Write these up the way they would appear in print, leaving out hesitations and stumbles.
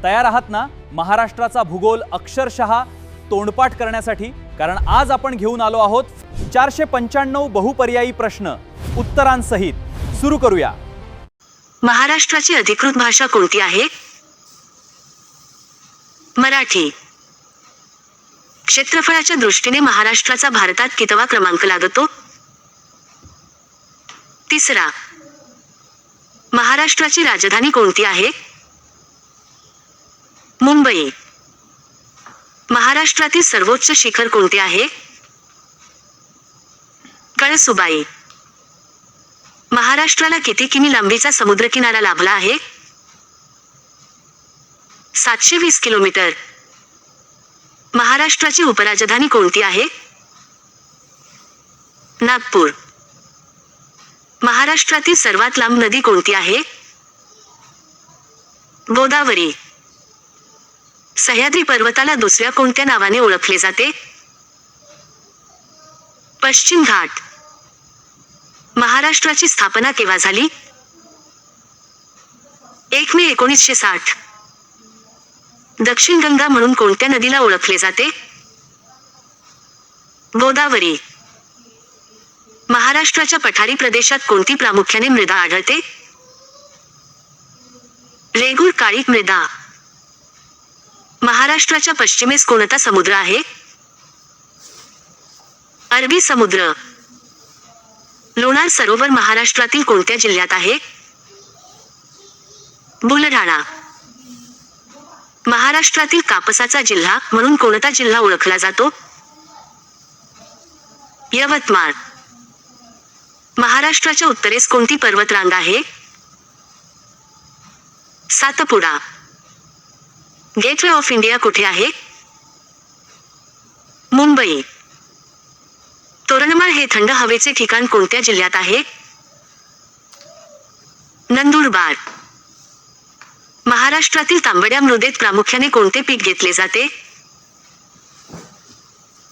तयार आहात ना महाराष्ट्राचा भूगोल अक्षरशः तोंडपाठ करण्यासाठी? कारण आज आपण घेऊन आलो आहोत 495 बहुपर्यायी प्रश्न उत्तरांसहित. सुरू करूया. महाराष्ट्राची अधिकृत भाषा कोणती आहे? मराठी. क्षेत्रफळाच्या दृष्टीने महाराष्ट्राचा भारतात कितवा क्रमांक लागतो? तिसरा. महाराष्ट्राची राजधानी कोणती आहे? मुंबई. महाराष्ट्रातील सर्वोच्च शिखर कोणते आहे? कळसुबाई. महाराष्ट्राला किती किमी लांबीचा समुद्रकिनारा लाभला आहे? 720 किलोमीटर. महाराष्ट्राची उपराजधानी कोणती आहे? नागपूर. महाराष्ट्रातील सर्वात लांब नदी कोणती आहे? गोदावरी. सह्याद्री पर्वताला दुसऱ्या कोणत्या नावाने ओळखले जाते? पश्चिम घाट. महाराष्ट्राची स्थापना केव्हा झाली? 1 मे 1960. दक्षिण गंगा म्हणून कोणत्या नदीला ओळखले जाते? गोदावरी. महाराष्ट्राच्या पठारी प्रदेशात कोणती प्रामुख्याने मृदा आढळते? रेगूर काळी मृदा. महाराष्ट्राच्या पश्चिमेस कोणता समुद्र आहे? अरबी समुद्र. लोणार सरोवर महाराष्ट्रातील कोणत्या जिल्ह्यात आहे? बुलढाणा. महाराष्ट्रातील कापसाचा जिल्हा म्हणून कोणता जिल्हा ओळखला जातो? यवतमाळ. महाराष्ट्राच्या उत्तरेस कोणती पर्वतरांग आहे? सातपुडा. गेटवे ऑफ इंडिया कुठे आहे? मुंबई. तोरणमाळ हे थंड हवेचे ठिकाण कोणत्या जिल्ह्यात आहे? नंदुरबार. महाराष्ट्रातील तांबड्या मृदेत प्रामुख्याने कोणते पीक घेतले जाते?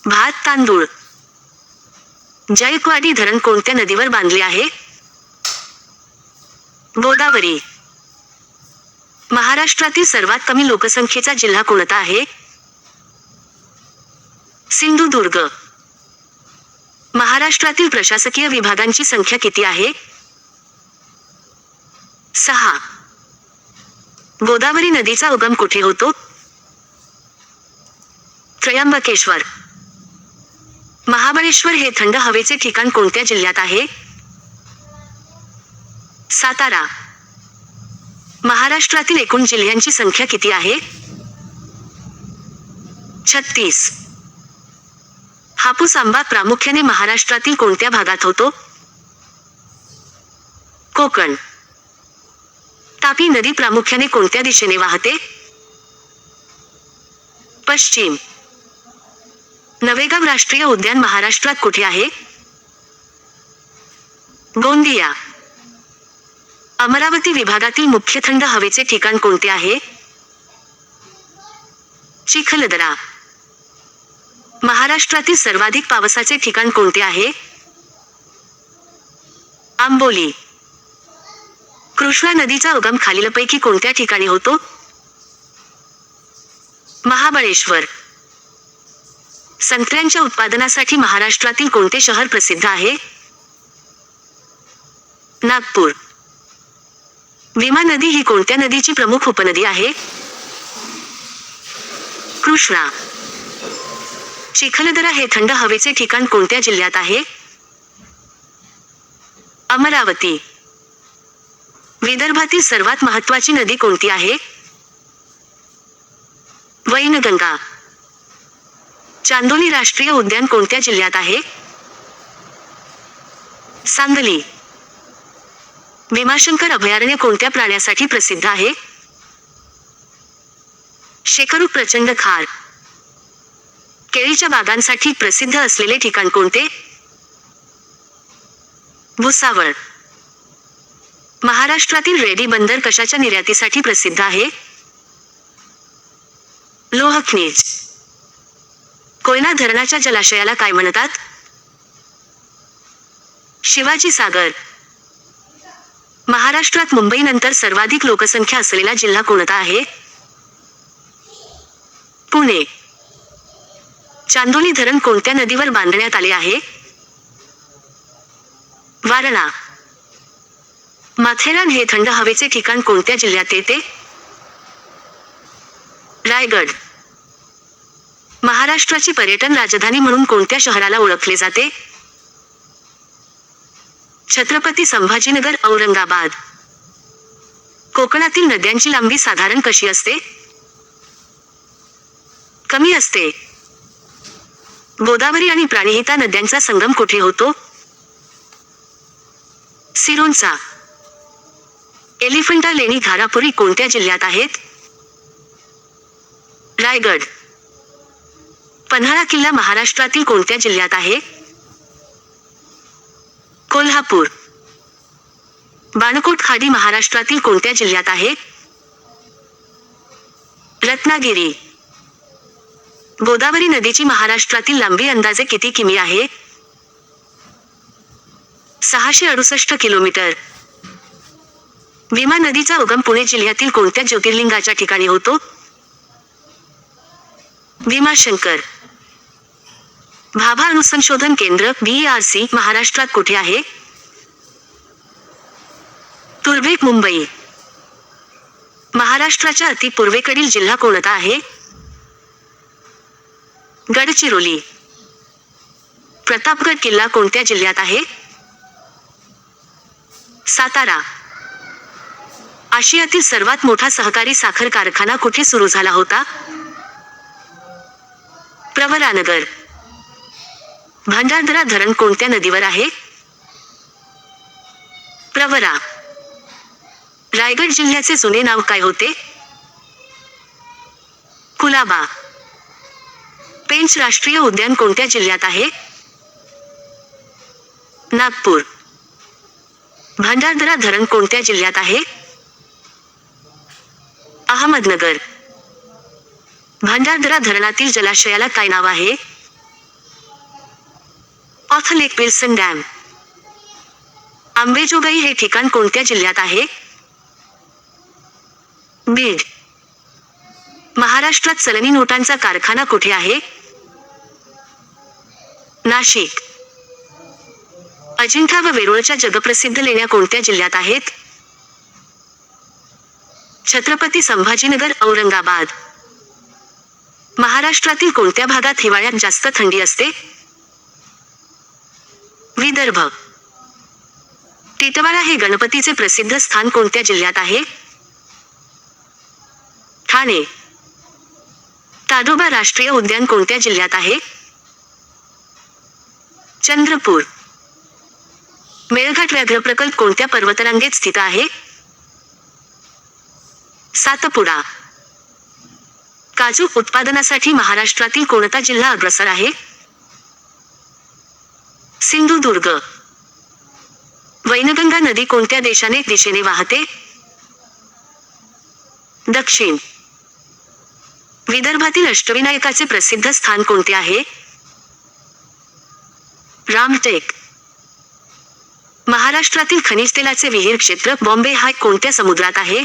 भात, तांदूळ. जायकवाडी धरण कोणत्या नदीवर बांधले आहे? गोदावरी. महाराष्ट्रातील सर्वात कमी लोकसंख्येचा जिल्हा कोणता आहे? सिंधुदुर्ग. महाराष्ट्रातील प्रशासकीय विभागांची संख्या किती आहे? 6. गोदावरी नदीचा उगम कुठे होतो? त्र्यंबकेश्वर. महाबळेश्वर हे थंड हवेचे ठिकाण कोणत्या जिल्ह्यात आहे? सातारा. महाराष्ट्रातील एकूण जिल्ह्यांची संख्या किती आहे? 36. हापूस आंबा प्रामुख्याने महाराष्ट्रातील कोणत्या भागात होतो? कोकण. तापी नदी प्रामुख्याने कोणत्या दिशेने वाहते? पश्चिम. नवेगाव राष्ट्रीय उद्यान महाराष्ट्रात कुठे आहे? गोंदिया. अमरावती विभागातील मुख्य थंड हवेचे ठिकाण कोणते आहे? चिखलदरा. महाराष्ट्रातील सर्वाधिक पावसाचे ठिकाण कोणते आहे? आंबोली. कृष्णा नदीचा उगम खालीलपैकी कोणत्या ठिकाणी होतो? महाबळेश्वर. संत्र्यांच्या उत्पादनासाठी महाराष्ट्रातील कोणते शहर प्रसिद्ध आहे? नागपूर. भीमा नदी ही कोणत्या नदीची प्रमुख उपनदी आहे? कृष्णा. चिखलदरा हे थंड हवेचे ठिकाण कोणत्या जिल्ह्यात आहे? अमरावती. विदर्भातील सर्वात महत्त्वाची नदी कोणती आहे? वैनगंगा. चांदोली राष्ट्रीय उद्यान कोणत्या जिल्ह्यात आहे? सांगली. भीमाशंकर अभयारण्य कोणत्या प्राण्यासाठी प्रसिद्ध आहे? शेकरू प्रचंड खार. केळीच्या बागांसाठी प्रसिद्ध असलेले ठिकाण कोणते? भुसावळ. महाराष्ट्रातील रेडी बंदर कशाच्या निर्यातीसाठी प्रसिद्ध आहे? लोह खनिज. कोयना धरणाच्या जलाशयाला काय म्हणतात? शिवाजी सागर. महाराष्ट्रात मुंबईनंतर सर्वाधिक लोकसंख्या असलेला जिल्हा कोणता आहे? पुणे. चांदोली धरण कोणत्या नदीवर बांधण्यात आले आहे? वारणा. माथेरान हे थंड हवेचे ठिकाण कोणत्या जिल्ह्यात येते? रायगड. महाराष्ट्राची पर्यटन राजधानी म्हणून कोणत्या शहराला ओळखले जाते? छत्रपती संभाजीनगर, औरंगाबाद. कोकणातील नद्यांची लांबी साधारण कशी असते? कमी असते. गोदावरी आणि प्राणहिता नद्यांचा संगम कुठे होतो? सिरोंचा. एलिफंटा लेणी घारापुरी कोणत्या जिल्ह्यात आहेत? रायगड. पन्हाळा किल्ला महाराष्ट्रातील कोणत्या जिल्ह्यात आहे? कोल्हापूर. बाणकोट खाडी महाराष्ट्रातील कोणत्या जिल्ह्यात आहे? रत्नागिरी. गोदावरी नदीची महाराष्ट्रातील लांबी अंदाजे किती किमी आहे? 668 किलोमीटर. भीमा नदीचा उगम पुणे जिल्ह्यातील कोणत्या ज्योतिर्लिंगाच्या ठिकाणी होतो? भीमाशंकर. भाभा अणुसंशोधन केंद्र BRC महाराष्ट्रात कुठे आहे? तुर्भे, मुंबई. महाराष्ट्राच्या अति पूर्वेकडील जिल्हा कोणता आहे? गडचिरोली. प्रतापगड किल्ला कोणत्या जिल्ह्यात आहे? सातारा. आशियातील सर्वात मोठा सहकारी साखर कारखाना कुठे सुरू झाला होता? प्रवरानगर. भंडारदरा धरण कोणत्या नदीवर आहे? प्रवरा. रायगड जिल्ह्याचे जुने नाव काय होते? कुलाबा. पेंच राष्ट्रीय उद्यान कोणत्या जिल्ह्यात आहे? नागपूर. भंडारदरा धरण कोणत्या जिल्ह्यात आहे? अहमदनगर. भंडारदरा धरणातील जलाशयाला काय नाव आहे? ऑथ लेक विल्सन डॅम. आंबेजोगाई हे ठिकाण कोणत्या जिल्ह्यात आहे? बीड. महाराष्ट्रात चलनी नोटांचा कारखाना कुठे आहे? नाशिक. अजिंठा व वेरूळच्या जगप्रसिद्ध लेण्या कोणत्या जिल्ह्यात आहेत? छत्रपती संभाजीनगर, औरंगाबाद. महाराष्ट्रातील कोणत्या भागात हिवाळ्यात जास्त थंडी असते? विदर्भ. टिटवाळा हे गणपतीचे प्रसिद्ध स्थान कोणत्या जिल्ह्यात आहे? ठाणे. ताडोबा राष्ट्रीय उद्यान कोणत्या जिल्ह्यात आहे? चंद्रपूर. मेळघाट व्याघ्र प्रकल्प कोणत्या पर्वतरांगेत स्थित आहे? सातपुडा. काजू उत्पादनासाठी महाराष्ट्रातील कोणता जिल्हा अग्रेसर आहे? सिंधुदुर्ग. वैनगंगा नदी कोणत्या देशाने दिशेने वाहते? दक्षिण. विदर्भातील अष्टविनायकाचे प्रसिद्ध स्थान कोणते आहे? रामटेक. महाराष्ट्रातील खनिज तेलाचे विहीर क्षेत्र बॉम्बे हाय कोणत्या समुद्रात आहे?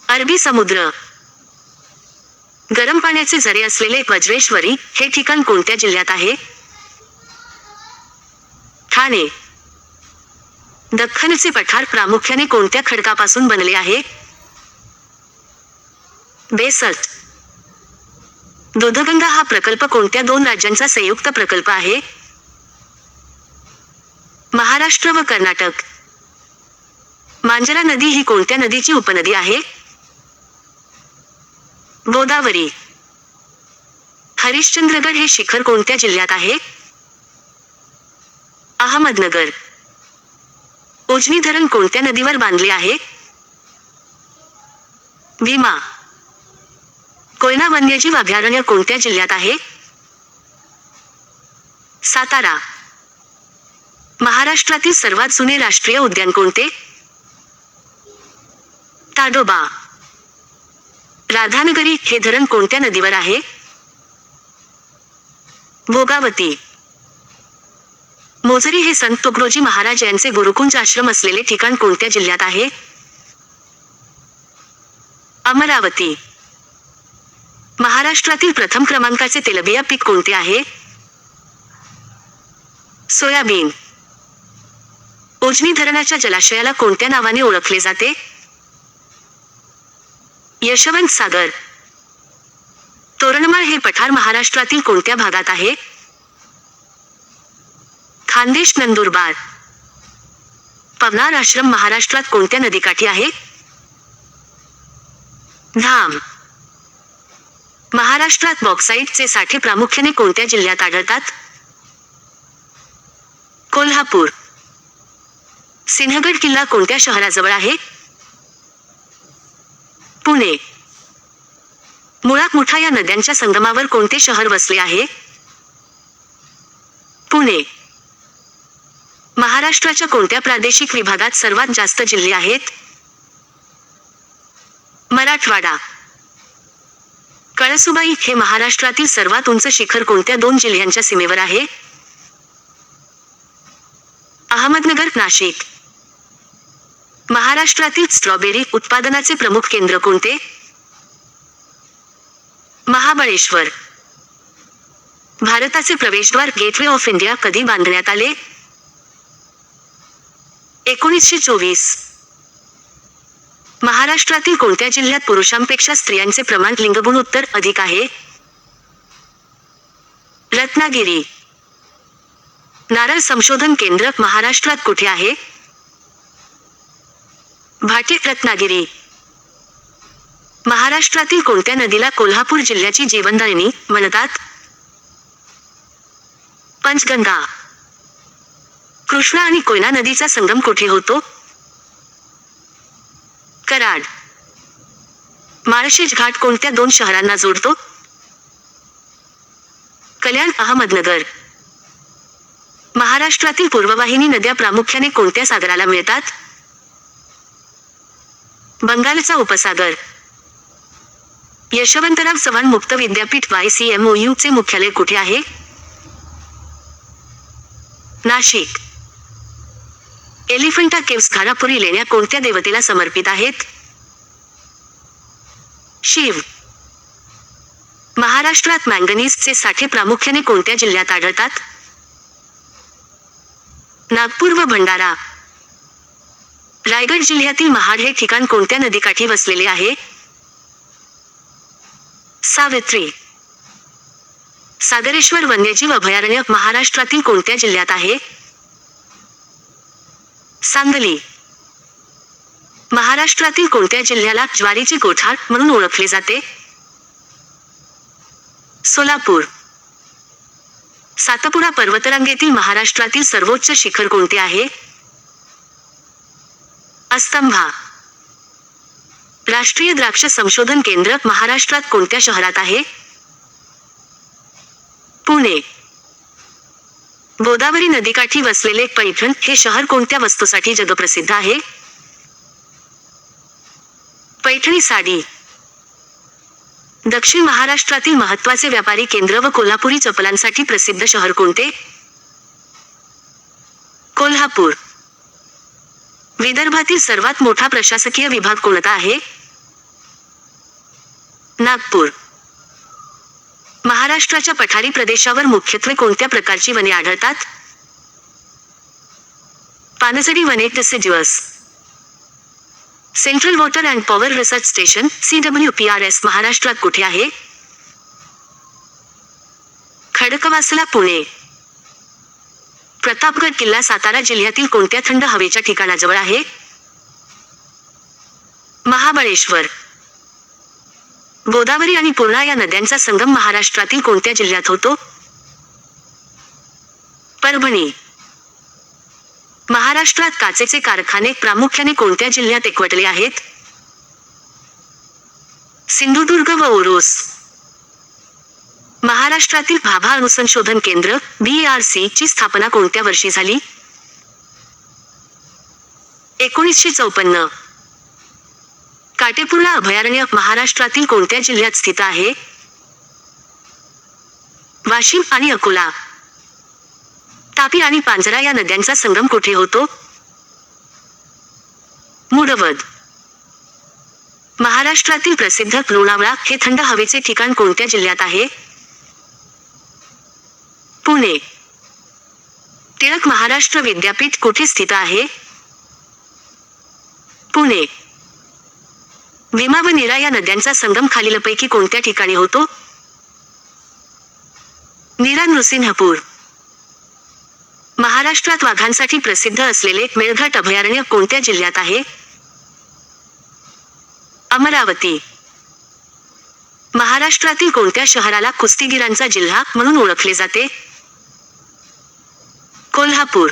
अरबी समुद्र. गरम पाण्याचे झरे असलेले वज्रेश्वरी हे ठिकाण कोणत्या जिल्ह्यात आहे? ठाणे. दख्खनचे पठार प्रामुख्याने कोणत्या खडकापासून बनले आहे? बेसल्ट. दूधगंगा हा प्रकल्प कोणत्या दोन राज्यांचा संयुक्त प्रकल्प आहे? महाराष्ट्र व कर्नाटक. मांजरा नदी ही कोणत्या नदीची उपनदी आहे? गोदावरी. हरिश्चंद्रगड हे शिखर कोणत्या जिल्ह्यात आहे? अहमदनगर. उजनी धरण कोणत्या नदीवर बांधले आहे? भीमा. कोयना वन्यजीव अभयारण्य कोणत्या जिल्ह्यात आहे? सातारा. महाराष्ट्रातील सर्वात जुने राष्ट्रीय उद्यान कोणते? ताडोबा. राधानगरी हे धरण कोणत्या नदीवर आहे? भोगावती. मोझरी हे संत तुकडोजी महाराज यांचे गुरुकुंज आश्रम असलेले ठिकाण कोणत्या जिल्ह्यात आहे? अमरावती. महाराष्ट्रातील प्रथम क्रमांकाचे तेलबिया पीक कोणते आहे? सोयाबीन. उजनी धरणाच्या जलाशयाला कोणत्या नावाने ओळखले जाते? यशवंत सागर. तोरणमाळ हे पठार महाराष्ट्रातील कोणत्या भागात आहे? खानदेश, नंदुरबार. पवनार आश्रम महाराष्ट्रात कोणत्या नदीकाठी आहे? धाम. महाराष्ट्रात बॉक्साईटचे साठे प्रामुख्याने कोणत्या जिल्ह्यात आढळतात? कोल्हापूर. सिंहगड किल्ला कोणत्या शहराजवळ आहे? पुणे. मुळा, मुठा या नद्यांच्या संगमावर कोणते शहर वसले आहे? पुणे. महाराष्ट्राच्या कोणत्या प्रादेशिक विभागात सर्वात जास्त जिल्हे आहेत? मराठवाडा. कळसुबाई हे महाराष्ट्रातील सर्वात उंच शिखर कोणत्या दोन जिल्ह्यांच्या सीमेवर आहे? अहमदनगर, नाशिक. महाराष्ट्रातील स्ट्रॉबेरी उत्पादनाचे प्रमुख केंद्र कोणते? महाबळेश्वर. भारताचे प्रवेशद्वार गेटवे ऑफ इंडिया कधी बांधण्यात आले? 1924. महाराष्ट्रातील कोणत्या जिल्ह्यात पुरुषांपेक्षा स्त्रियांचे प्रमाण लिंगगुणोत्तर अधिक आहे? रत्नागिरी. नारळ संशोधन केंद्र महाराष्ट्रात कुठे आहे? भाटे, रत्नागिरी. महाराष्ट्रातील कोणत्या नदीला कोल्हापूर जिल्ह्याची जीवनदायिनी म्हणतात? पंचगंगा. कृष्णा आणि कोयना नदीचा संगम कुठे होतो? कराड. माळशेज घाट कोणत्या दोन शहरांना जोडतो? कल्याण, अहमदनगर. महाराष्ट्रातील पूर्ववाहिनी नद्या प्रामुख्याने कोणत्या सागराला मिळतात? बंगालचा उपसागर. यशवंतराव चव्हाण मुक्त विद्यापीठ YCMOU चे मुख्यालय कुठे आहे? नाशिक. एलिफंटा केव्स घारापुरी लेण्या कोणत्या देवतेला समर्पित आहेत? शिव. महाराष्ट्रात मॅंगनीजचे साठे प्रामुख्याने कोणत्या जिल्ह्यात आढळतात? नागपूर व भंडारा. रायगड जिल्ह्यातील महाड हे ठिकाण कोणत्या नदीकाठी वसलेले आहे? सावित्री. सागरेश्वर वन्यजीव अभयारण्य महाराष्ट्रातील कोणत्या जिल्ह्यात आहे? सांगली. महाराष्ट्रातील कोणत्या जिल्ह्याला ज्वारीची कोठार म्हणून ओळखले जाते? सोलापूर. सातपुडा पर्वतरांगेतील महाराष्ट्रातील सर्वोच्च शिखर कोणते आहे? अस्तंभा. राष्ट्रीय द्राक्ष संशोधन केंद्र महाराष्ट्रात कोणत्या शहरात आहे? पुणे. गोदावरी नदीकाठी वसलेले पैठण हे शहर कोणत्या वस्तूसाठी जगप्रसिद्ध आहे? पैठणी साडी. दक्षिण महाराष्ट्रातील महत्त्वाचे व्यापारी केंद्र व कोल्हापुरी चपलांसाठी प्रसिद्ध शहर कोणते? कोल्हापूर. विदर्भातील सर्वात मोठा प्रशासकीय विभाग कोणता आहे? नागपूर. महाराष्ट्राच्या पठारी प्रदेशावर मुख्यत्वे कोणत्या प्रकारची वने आढळतात? पानझडी वने, deciduous. Central water and power research station CWPRS महाराष्ट्रात कुठे आहे? खडकवासला, पुणे. प्रतापगड किल्ला सातारा जिल्ह्यातील कोणत्या थंड हवेच्या ठिकाणाजवळ आहे? महाबळेश्वर. गोदावरी आणि पूर्णा या नद्यांचा संगम महाराष्ट्रातील कोणत्या जिल्ह्यात होतो? परभणी. महाराष्ट्रात काचेचे कारखाने प्रामुख्याने कोणत्या जिल्ह्यात एकवटले आहेत? सिंधुदुर्ग व ओरोस. महाराष्ट्रातील भाभा अणुसंशोधन केंद्र BARC ची स्थापना कोणत्या वर्षी झाली? 1954. काटेपूर्णा अभयारण्य महाराष्ट्रातील कोणत्या जिल्ह्यात स्थित आहे? वाशिम आणि अकोला. तापी आणि पांझरा या नद्यांचा संगम कुठे होतो? मुडवद. महाराष्ट्रातील प्रसिद्ध लोणावळा हे थंड हवेचे ठिकाण कोणत्या जिल्ह्यात आहे? पुणे. टिळक महाराष्ट्र विद्यापीठ कुठे स्थित आहे? पुणे. भीमा व नीरा या नद्यांचा संगम खालीलपैकी कोणत्या ठिकाणी होतो? नीरा नृसिंहपूर. महाराष्ट्रात वाघांसाठी प्रसिद्ध असलेले मेळघाट अभयारण्य कोणत्या जिल्ह्यात आहे? अमरावती. महाराष्ट्रातील कोणत्या शहराला कुस्तीगीरांचा जिल्हा म्हणून ओळखले जाते? कोल्हापूर.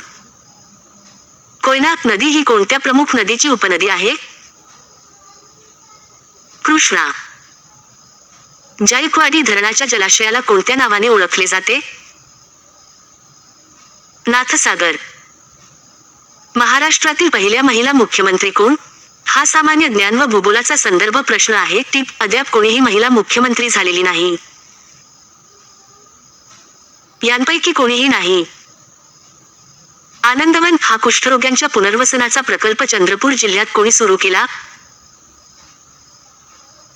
कोयना नदी ही कोणत्या प्रमुख नदीची उपनदी आहे? कृष्णा. जायकवाडी धरणाच्या जलाशयाला कोणत्या नावाने ओळखले जाते? नाथसागर. महाराष्ट्रातील पहिल्या महिला मुख्यमंत्री कोण? हा सामान्य ज्ञान व भूगोलाचा संदर्भ प्रश्न आहे. टिप: अद्याप कोणीही महिला मुख्यमंत्री झालेली नाही. यांपैकी कोणीही नाही. आनंदवन हा कुष्ठरोग्यांच्या पुनर्वसनाचा प्रकल्प चंद्रपूर जिल्ह्यात कोणी सुरू केला?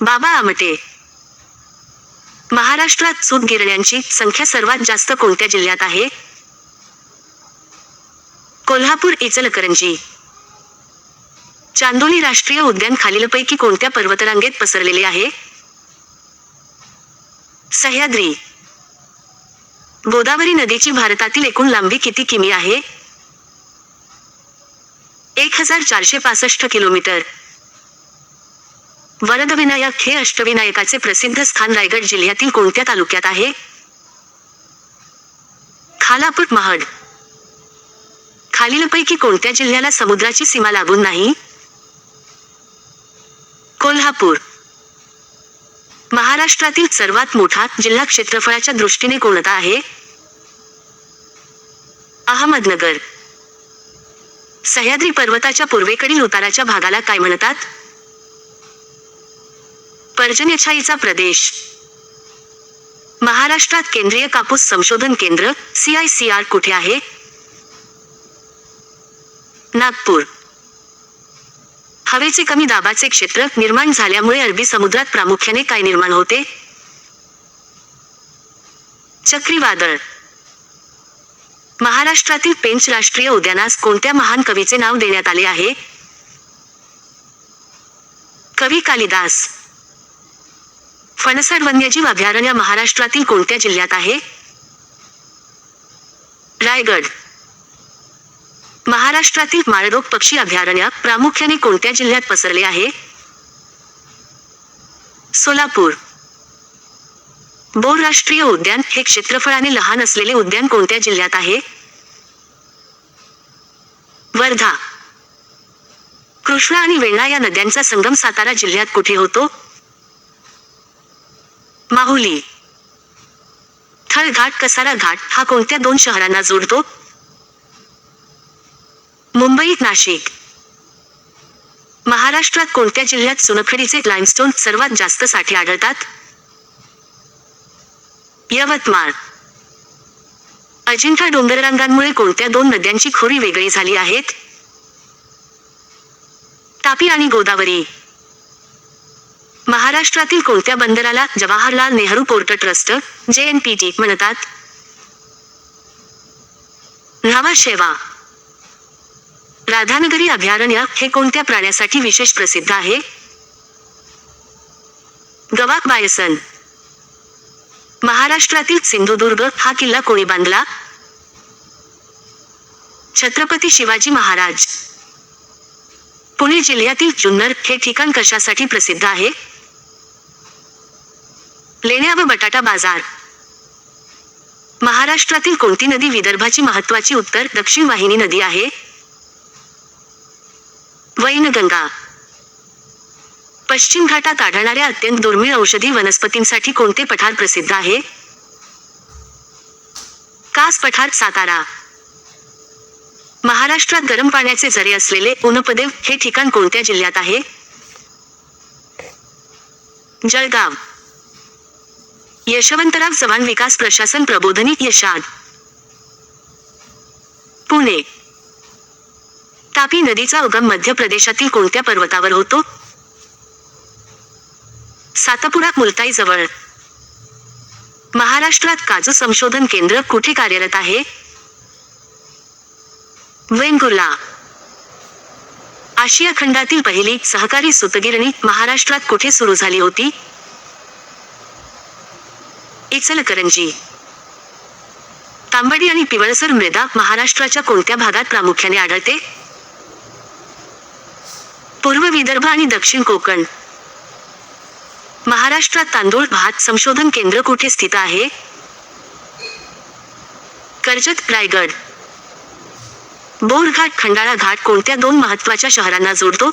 बाबा आमटे. महाराष्ट्रात सूत गिरण्यांची संख्या सर्वात जास्त कोणत्या जिल्ह्यात आहे? कोल्हापूर इचलकरंजी. चांदोली राष्ट्रीय उद्यान खालीलपैकी कोणत्या पर्वतरांगेत पसरलेले आहे? सह्याद्री. गोदावरी नदीची भारतातील एकूण लांबी किती किमी आहे? 1465 किलोमीटर. वरदविनायक हे अष्टविनायकाचे प्रसिद्ध स्थान रायगड जिल्ह्यातील कोणत्या तालुक्यात आहे? खालापूर महड. खालीलपैकी कोणत्या जिल्ह्याला समुद्राची सीमा लागून नाही? कोल्हापूर. महाराष्ट्रातील सर्वात मोठा जिल्हा क्षेत्रफळाच्या दृष्टीने कोणता आहे? अहमदनगर. सह्याद्री पर्वताच्या पूर्वेकडील उताराच्या भागाला काय म्हणतात? पर्जन्यछायेचा प्रदेश. महाराष्ट्रात केंद्रीय कापूस संशोधन केंद्र CICR कुठे आहे? नागपूर. हवेचे कमी दाबाचे क्षेत्र निर्माण झाल्यामुळे अरबी समुद्रात प्रामुख्याने काय निर्माण होते? चक्रीवादळ. महाराष्ट्रातील पेंच राष्ट्रीय उद्यानास कोणत्या महान कवीचे नाव देण्यात आले आहे? कवी कालिदास. फणसाड वन्यजीव अभयारण्य महाराष्ट्रातील कोणत्या जिल्ह्यात आहे? रायगड. महाराष्ट्रातील माळरोग पक्षी अभयारण्य प्रामुख्याने कोणत्या जिल्ह्यात पसरले आहे? सोलापूर. बोर राष्ट्रीय उद्यान हे क्षेत्रफळाने लहान असलेले उद्यान कोणत्या जिल्ह्यात आहे? वर्धा. कृष्णा आणि वेण्णा या नद्यांचा संगम सातारा जिल्ह्यात कुठे होतो? माहुली. थळ घाट कसारा घाट हा कोणत्या दोन शहरांना जोडतो? मुंबई नाशिक. महाराष्ट्रात कोणत्या जिल्ह्यात चुनखडीचे लाइमस्टोन सर्वात जास्त साठे आढळतात? यवतमाळ. अजिंठा डोंगररांगांमुळे कोणत्या दोन नद्यांची खोरी वेगळी झाली आहेत? तापी आणि गोदावरी. महाराष्ट्रातील कोणत्या बंदराला Jawaharlal Nehru port trust JNPT म्हणतात? न्हावा शेवा. राधानगरी अभयारण्य हे कोणत्या प्राण्यासाठी विशेष प्रसिद्ध आहे? गवाक बायसन. महाराष्ट्रातील सिंधुदुर्ग हा किल्ला कोणी बांधला? छत्रपती शिवाजी महाराज. पुणे जिल्ह्यातील जुन्नर हे ठिकाण कशासाठी प्रसिद्ध आहे? लेण्या व बटाटा बाजार. महाराष्ट्रातील कोणती नदी विदर्भाची महत्त्वाची उत्तर दक्षिण वाहिनी नदी आहे? वैनगंगा. पश्चिम घाटात आढळणाऱ्या अत्यंत दुर्मिळ औषधी वनस्पतींसाठी कोणते पठार प्रसिद्ध आहे? कास पठार सातारा. महाराष्ट्रात गरम पाण्याचे झरे असलेले उनपदेव हे ठिकाण कोणत्या जिल्ह्यात आहे? जळगाव. यशवंतराव चव्हाण विकास प्रशासन प्रबोधिनी यशाद. पुणे. तापी नदीचा उगम मध्य प्रदेशातील कोणत्या पर्वतावर होतो? सातपुडा मुलताई जवळ. महाराष्ट्रात काजू संशोधन केंद्र कुठे कार्यरत आहे? वेंगुर्ला. आशिया खंडातील पहिली सहकारी सूतगिरणी महाराष्ट्रात कुठे सुरू झाली होती? इचलकरंजी. तांबडी आणि पिवळसर मृदा महाराष्ट्राच्या कोणत्या भागात प्रामुख्याने आढळते? पूर्व विदर्भ आणि दक्षिण कोकण. महाराष्ट्रात तांदूळ भात संशोधन केंद्र कुठे स्थित आहे? कर्जत, रायगड. बोरघाट खंडाळा घाट कोणत्या दोन महत्त्वाच्या शहरांना जोडतो?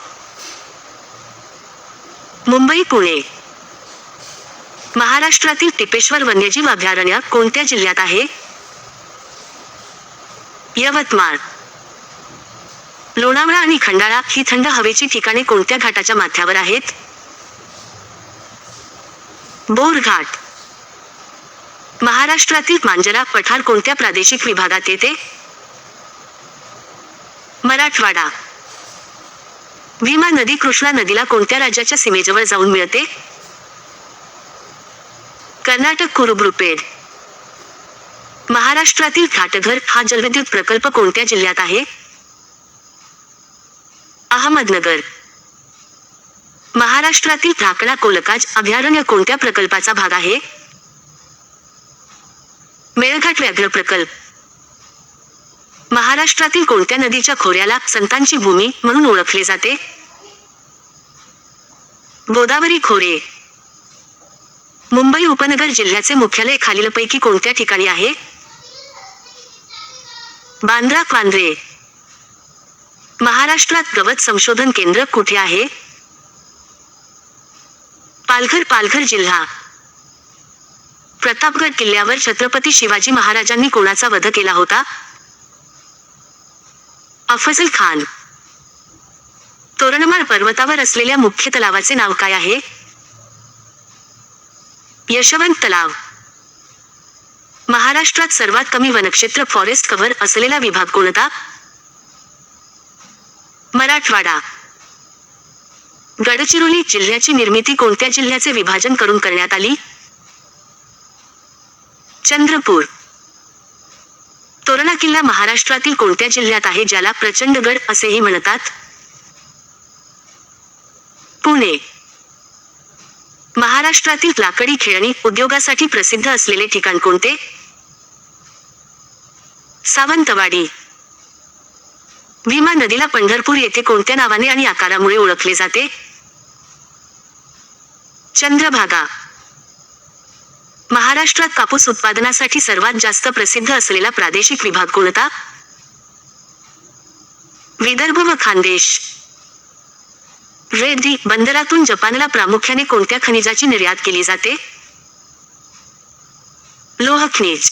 मुंबई, पुणे. महाराष्ट्रातील टिपेश्वर वन्यजीव अभयारण्य कोणत्या जिल्ह्यात आहे? यवतमाळ. लोणावळा आणि खंडाळा ही थंड हवेची ठिकाणे कोणत्या घाटाच्या माथ्यावर आहेत? बोरघाट. महाराष्ट्रातील मांजरा पठार कोणत्या प्रादेशिक विभागात येते? मराठवाडा. भीमा नदी कृष्णा नदीला कोणत्या राज्याच्या सीमेजवळ जाऊन मिळते? कर्नाटक, कुरुबुरुपेड. महाराष्ट्रातील घाटघर हा जलविद्युत प्रकल्प कोणत्या जिल्ह्यात आहे? अहमदनगर. महाराष्ट्रातील ढाकणा कोलकाज अभयारण्य कोणत्या प्रकल्पाचा भाग आहे? मेळघाट व्याघ्र प्रकल्प. महाराष्ट्रातील कोणत्या नदीच्या खोऱ्याला संतांची भूमी म्हणून ओळखले जाते? गोदावरी खोरे. मुंबई उपनगर जिल्ह्याचे मुख्यालय खालीलपैकी कोणत्या ठिकाणी आहे? बांद्रा, वांद्रे. महाराष्ट्रात गवत संशोधन केंद्र कुठे आहे? पालघर, पालघर जिल्हा. प्रतापगड किल्ल्यावर छत्रपती शिवाजी महाराजांनी कोणाचा वध केला होता? अफजल खान. तोरणमाळ पर्वतावर असलेल्या मुख्य तलावाचे नाव काय आहे? यशवंत तलाव. महाराष्ट्रात सर्वात कमी वनक्षेत्र फॉरेस्ट कव्हर असलेला विभाग कोणता? मराठवाडा. गडचिरोली जिल्ह्याची निर्मिती कोणत्या जिल्ह्याचे विभाजन करून करण्यात आली? चंद्रपूर. तोरणा किल्ला महाराष्ट्रातील कोणत्या जिल्ह्यात आहे ज्याला प्रचंडगड असेही म्हणतात? पुणे. महाराष्ट्रातील लाकडी खेळणी उद्योगासाठी प्रसिद्ध असलेले ठिकाण कोणते? सावंतवाडी. भीमा नदीला पंढरपूर येथे कोणत्या नावाने आणि आकारामुळे ओळखले जाते? चंद्रभागा. महाराष्ट्रात कापूस उत्पादनासाठी सर्वात जास्त प्रसिद्ध असलेला प्रादेशिक विभाग कोणता? विदर्भ व खानदेश. रेड्डी बंदरातून जपानला प्रामुख्याने कोणत्या खनिजाची निर्यात केली जाते? लोह खनिज.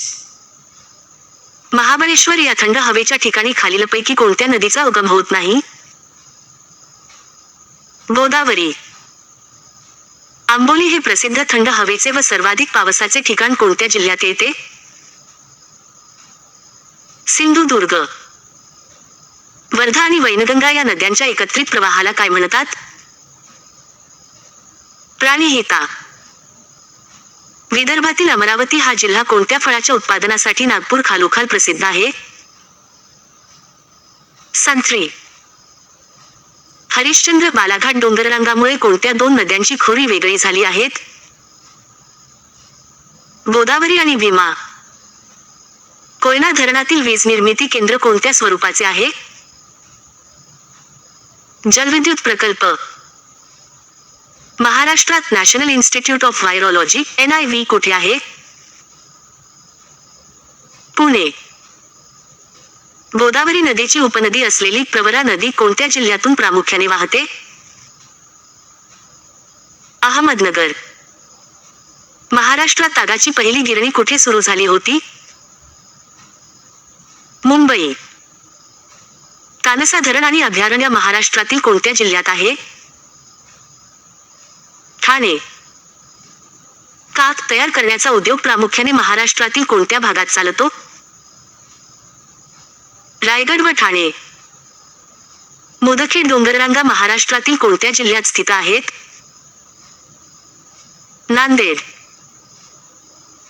महाबळेश्वर या थंड हवेच्या ठिकाणी खालीलपैकी कोणत्या नदीचा उगम होत नाही? गोदावरी. आंबोली हे प्रसिद्ध थंड हवेचे व सर्वाधिक पावसाचे ठिकाण कोणत्या जिल्ह्यात येते? सिंधुदुर्ग. वर्धा आणि वैनगंगा या नद्यांच्या एकत्रित प्रवाहाला काय म्हणतात? प्राणिहिता. विदर्भातील अमरावती हा जिल्हा कोणत्या फळाच्या उत्पादनासाठी नागपूर खालोखाल प्रसिद्ध आहे? संत्री. हरिश्चंद्र बालाघाट डोंगररांगामुळे कोणत्या दोन नद्यांची खोरी वेगळी झाली आहेत? गोदावरी आणि भीमा. कोयना धरणातील वीज निर्मिती केंद्र कोणत्या स्वरूपाचे आहे? जलविद्युत प्रकल्प. महाराष्ट्रात national institute of virology NIV कुठे आहे? पुणे. गोदावरी नदीची उपनदी असलेली प्रवरा नदी कोणत्या जिल्ह्यातून प्रामुख्याने वाहते? अहमदनगर. महाराष्ट्रात तागाची पहिली गिरणी कुठे सुरू झाली होती? मुंबई. तानसा धरण आणि अभयारण्य महाराष्ट्रातील कोणत्या जिल्ह्यात आहे? ठाणे. काक तयार करण्याचा उद्योग प्रामुख्याने महाराष्ट्रातील कोणत्या भागात चालतो? रायगड व ठाणे. मुदखेड डोंगररांगा महाराष्ट्रातील कोणत्या जिल्ह्यात स्थित आहेत? नांदेड.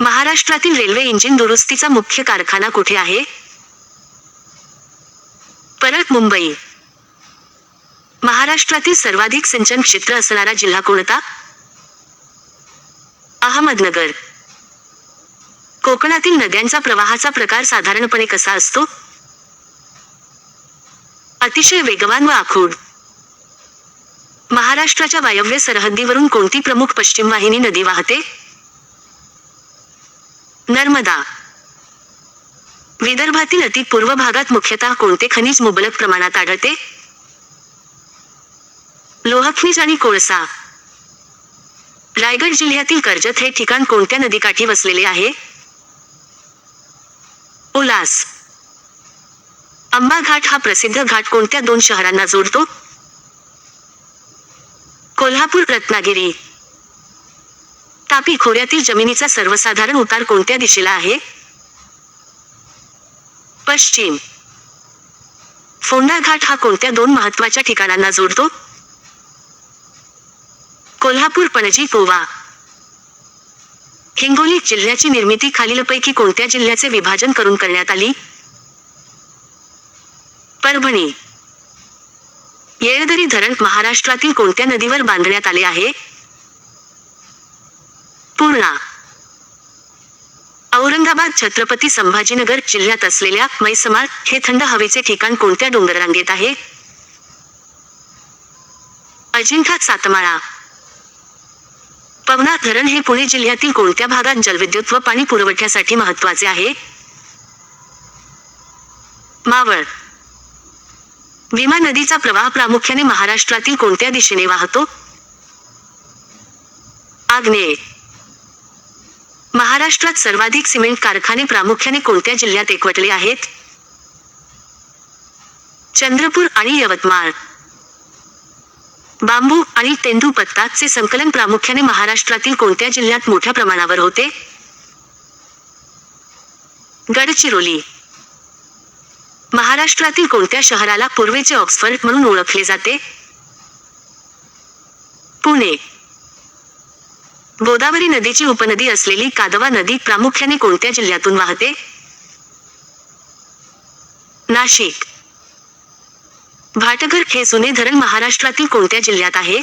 महाराष्ट्रातील रेल्वे इंजिन दुरुस्तीचा मुख्य कारखाना कुठे आहे? परत मुंबई. महाराष्ट्रातील सर्वाधिक सिंचन क्षेत्र असणारा जिल्हा कोणता? अहमदनगर. कोकणातील नद्यांचा प्रवाहाचा प्रकार साधारणपणे कसा असतो? अतिशय वेगवान व आखूड. महाराष्ट्राच्या वायव्य सरहद्दीवरून कोणती प्रमुख पश्चिम वाहिनी नदी वाहते? नर्मदा. विदर्भातील अति पूर्व भागात मुख्यतः कोणते खनिज मुबलक प्रमाणात आढळते? लोहखनिज आणि कोळसा. रायगड जिल्ह्यातील कर्जत हे ठिकाण कोणत्या नदीकाठी वसलेले आहे? उल्हास. अंबा घाट हा प्रसिद्ध घाट कोणत्या दोन शहरांना जोडतो? कोल्हापूर रत्नागिरी. तापी खोऱ्यातील जमिनीचा सर्वसाधारण उतार कोणत्या दिशेला आहे? पश्चिम. फोंडा घाट हा कोणत्या दोन महत्त्वाच्या ठिकाणांना जोडतो? कोल्हापूर पणजी गोवा. हिंगोली जिल्ह्याची निर्मिती खालीलपैकी कोणत्या जिल्ह्याचे विभाजन करून करण्यात आली? परभणी. येळदरी धरण महाराष्ट्रातील कोणत्या नदीवर बांधण्यात आले आहे? पूर्णा. औरंगाबाद छत्रपती संभाजीनगर जिल्ह्यात असलेल्या मैसमाळ हे थंड हवेचे ठिकाण कोणत्या डोंगररांगेत आहे? अजिंठा सातमाळा. पवना धरण हे पुणे जिल्ह्यातील कोणत्या भागात जलविद्युत व पाणी पुरवठ्यासाठी महत्त्वाचे आहे? मावळ. भीमा नदीचा प्रवाह प्रामुख्याने महाराष्ट्रातील कोणत्या दिशेने वाहतो? आग्नेय. महाराष्ट्रात सर्वाधिक सिमेंट कारखाने प्रामुख्याने कोणत्या जिल्ह्यात एकवटले आहेत? चंद्रपूर आणि यवतमाळ. बांबू आणि तेंदूपत्ताचे संकलन प्रामुख्याने महाराष्ट्रातील कोणत्या जिल्ह्यात मोठ्या प्रमाणावर होते? गडचिरोली. महाराष्ट्रातील कोणत्या शहराला पूर्वेचे ऑक्सफर्ड म्हणून ओळखले जाते? पुणे. गोदावरी नदीची उपनदी असलेली कादवा नदी प्रामुख्याने कोणत्या जिल्ह्यातून वाहते? नाशिक. भाटघर हे जुने धरण महाराष्ट्रातील कोणत्या जिल्ह्यात आहे?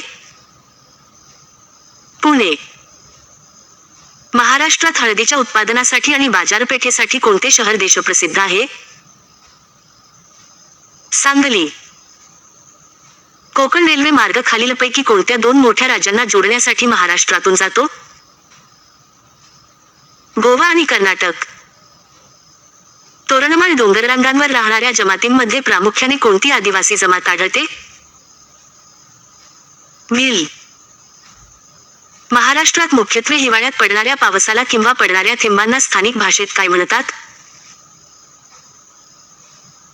पुणे. महाराष्ट्रात हळदीच्या उत्पादनासाठी आणि बाजारपेठेसाठी कोणते शहर देशप्रसिद्ध आहे? सांगली. कोकण रेल्वे मार्ग खालीलपैकी कोणत्या दोन मोठ्या राज्यांना जोडण्यासाठी महाराष्ट्रातून जातो? गोवा आणि कर्नाटक. तोरणमाळ डोंगररांगांवर राहणाऱ्या जमातींमध्ये प्रामुख्याने कोणती आदिवासी जमात आढळते? भिल. महाराष्ट्रात मुख्यत्वे हिवाळ्यात पडणाऱ्या पावसाला किंवा पडणाऱ्या थेंबांना स्थानिक भाषेत काय म्हणतात?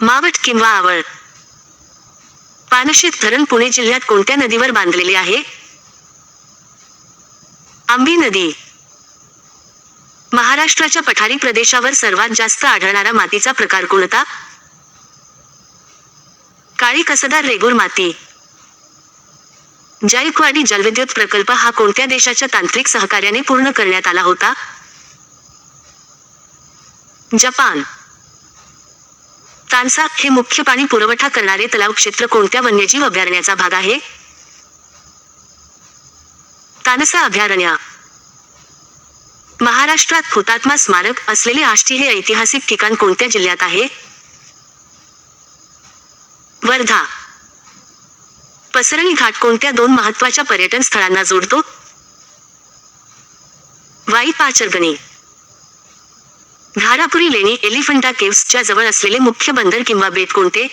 मावट किंवा आवळ. पानशेत धरण पुणे जिल्ह्यात कोणत्या नदीवर बांधलेले आहे? आंबी नदी. महाराष्ट्राच्या पठारी प्रदेशावर सर्वात जास्त आढळणारा मातीचा प्रकार कोणता? काळी कसदार रेगूर माती. जायकवाडी जलविद्युत प्रकल्प हा कोणत्या देशाच्या तांत्रिक सहकार्याने पूर्ण करण्यात आला होता? जपान. तानसा हे मुख्य पाणी पुरवठा करणारे तलाव क्षेत्र कोणत्या वन्यजीव अभयारण्याचा भाग आहे? तानसा अभयारण्य. महाराष्ट्रात हुतात्मा स्मारक असलेले आष्टी हे ऐतिहासिक ठिकाण कोणत्या जिल्ह्यात आहे? वर्धा. पसरणी घाट कोणत्या दोन महत्त्वाच्या पर्यटन स्थळांना जोडतो? वाई पाचरगणी. घारापुरी लेणी एलिफंटा केव्सच्या जवळ असलेले मुख्य बंदर किंवा बेट कोणते?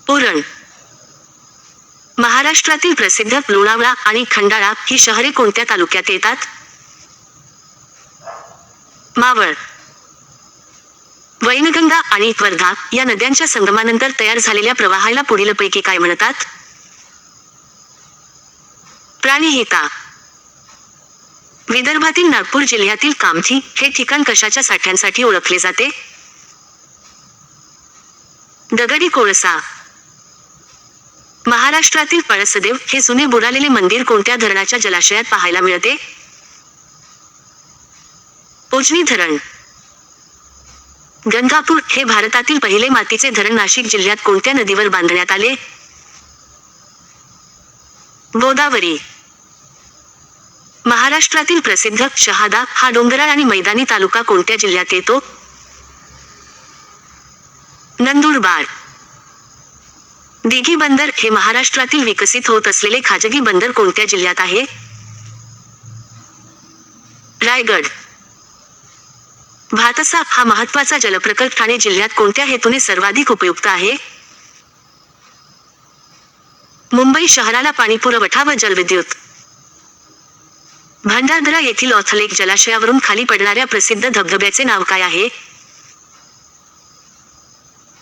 उरण. महाराष्ट्रातील प्रसिद्ध लोणावळा आणि खंडाळा ही शहरे कोणत्या तालुक्यात येतात? मावळ. वैनगंगा आणि वर्धा या नद्यांच्या संगमानंतर तयार झालेल्या प्रवाहाला पुढीलपैकी काय म्हणतात? प्राणिहिता. विदर्भातील नागपूर जिल्ह्यातील कामठी हे ठिकाण कशाच्या साठ्यांसाठी ओळखले जाते? दगडी कोळसा. महाराष्ट्रातील पळसदेव हे जुने बुडालेले मंदिर कोणत्या धरणाच्या जलाशयात पाहायला मिळते? उजनी धरण. गंगापूर हे भारतातील पहिले मातीचे धरण नाशिक जिल्ह्यात कोणत्या नदीवर बांधण्यात आले? गोदावरी. महाराष्ट्रातील प्रसिद्ध शहादा हा डोंगराळ आणि मैदानी तालुका कोणत्या जिल्ह्यात येतो? नंदुरबार. दिघी बंदर हे महाराष्ट्रातील विकसित होत असलेले खाजगी बंदर कोणत्या जिल्ह्यात आहे? रायगड. भातसा हा महत्त्वाचा जलप्रकल्प ठाणे जिल्ह्यात कोणत्या हेतूने सर्वाधिक उपयुक्त आहे? मुंबई शहराला पाणीपुरवठा व जलविद्युत. भंडारदरा येथील ऑथलेक जलाशयावरून खाली पडणाऱ्या प्रसिद्ध धबधब्याचे नाव काय आहे?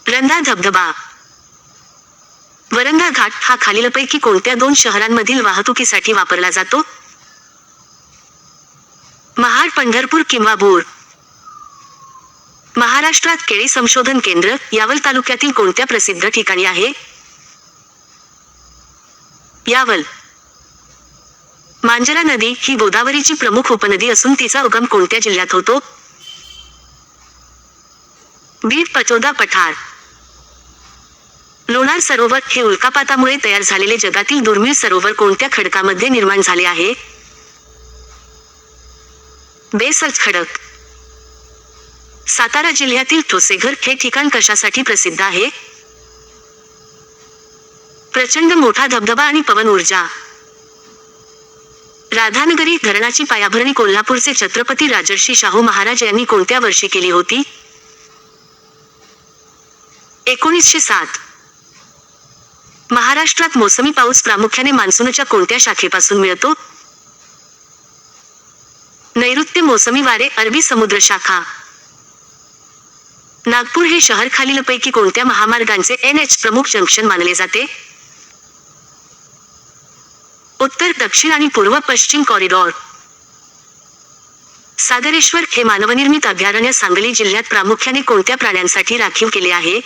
रंधा धबधबा. वरंगा घाट हा खालीलपैकी कोणत्या दोन शहरांमधील वाहतुकीसाठी वापरला जातो? महाड, पंढरपूर किंवा भोर. महाराष्ट्रात केळी संशोधन केंद्र यावल तालुक्यातील कोणत्या प्रसिद्ध ठिकाणी आहे? यावल. मांजरा नदी ही गोदावरीची प्रमुख उपनदी असून तिचा उगम कोणत्या जिल्ह्यात होतो? बीड, पचोदा, पठार. लोणार सरोवर हे उल्कापातामुळे तयार झालेले जगातील दुर्मिळ सरोवर कोणत्या खडकामध्ये निर्माण झाले आहे? बेसल्ट खडक. सातारा जिल्ह्यातील ठोसेघर हे ठिकाण कशासाठी प्रसिद्ध आहे? प्रचंड मोठा धबधबा आणि पवन ऊर्जा. राधानगरी धरणाची पायाभरणी कोल्हापूरचे छत्रपती राजर्षी शाहू महाराज यांनी कोणत्या वर्षी केली होती? 1907. महाराष्ट्रात मोसमी पाऊस प्रामुख्याने मान्सूनच्या कोणत्या शाखेपासून मिळतो? नैऋत्य मोसमी वारे, अरबी समुद्र शाखा. नागपूर हे शहर खालीलपैकी कोणत्या महामार्गांचे NH प्रमुख जंक्शन मानले जाते? उत्तर, दक्षिण आणि पूर्व पश्चिम कॉरिडॉर. सागरेश्वर हे मानवनिर्मित अभयारण्य सांगली जिल्ह्यात प्रामुख्याने कोणत्या प्राण्यांसाठी राखीव केले आहे?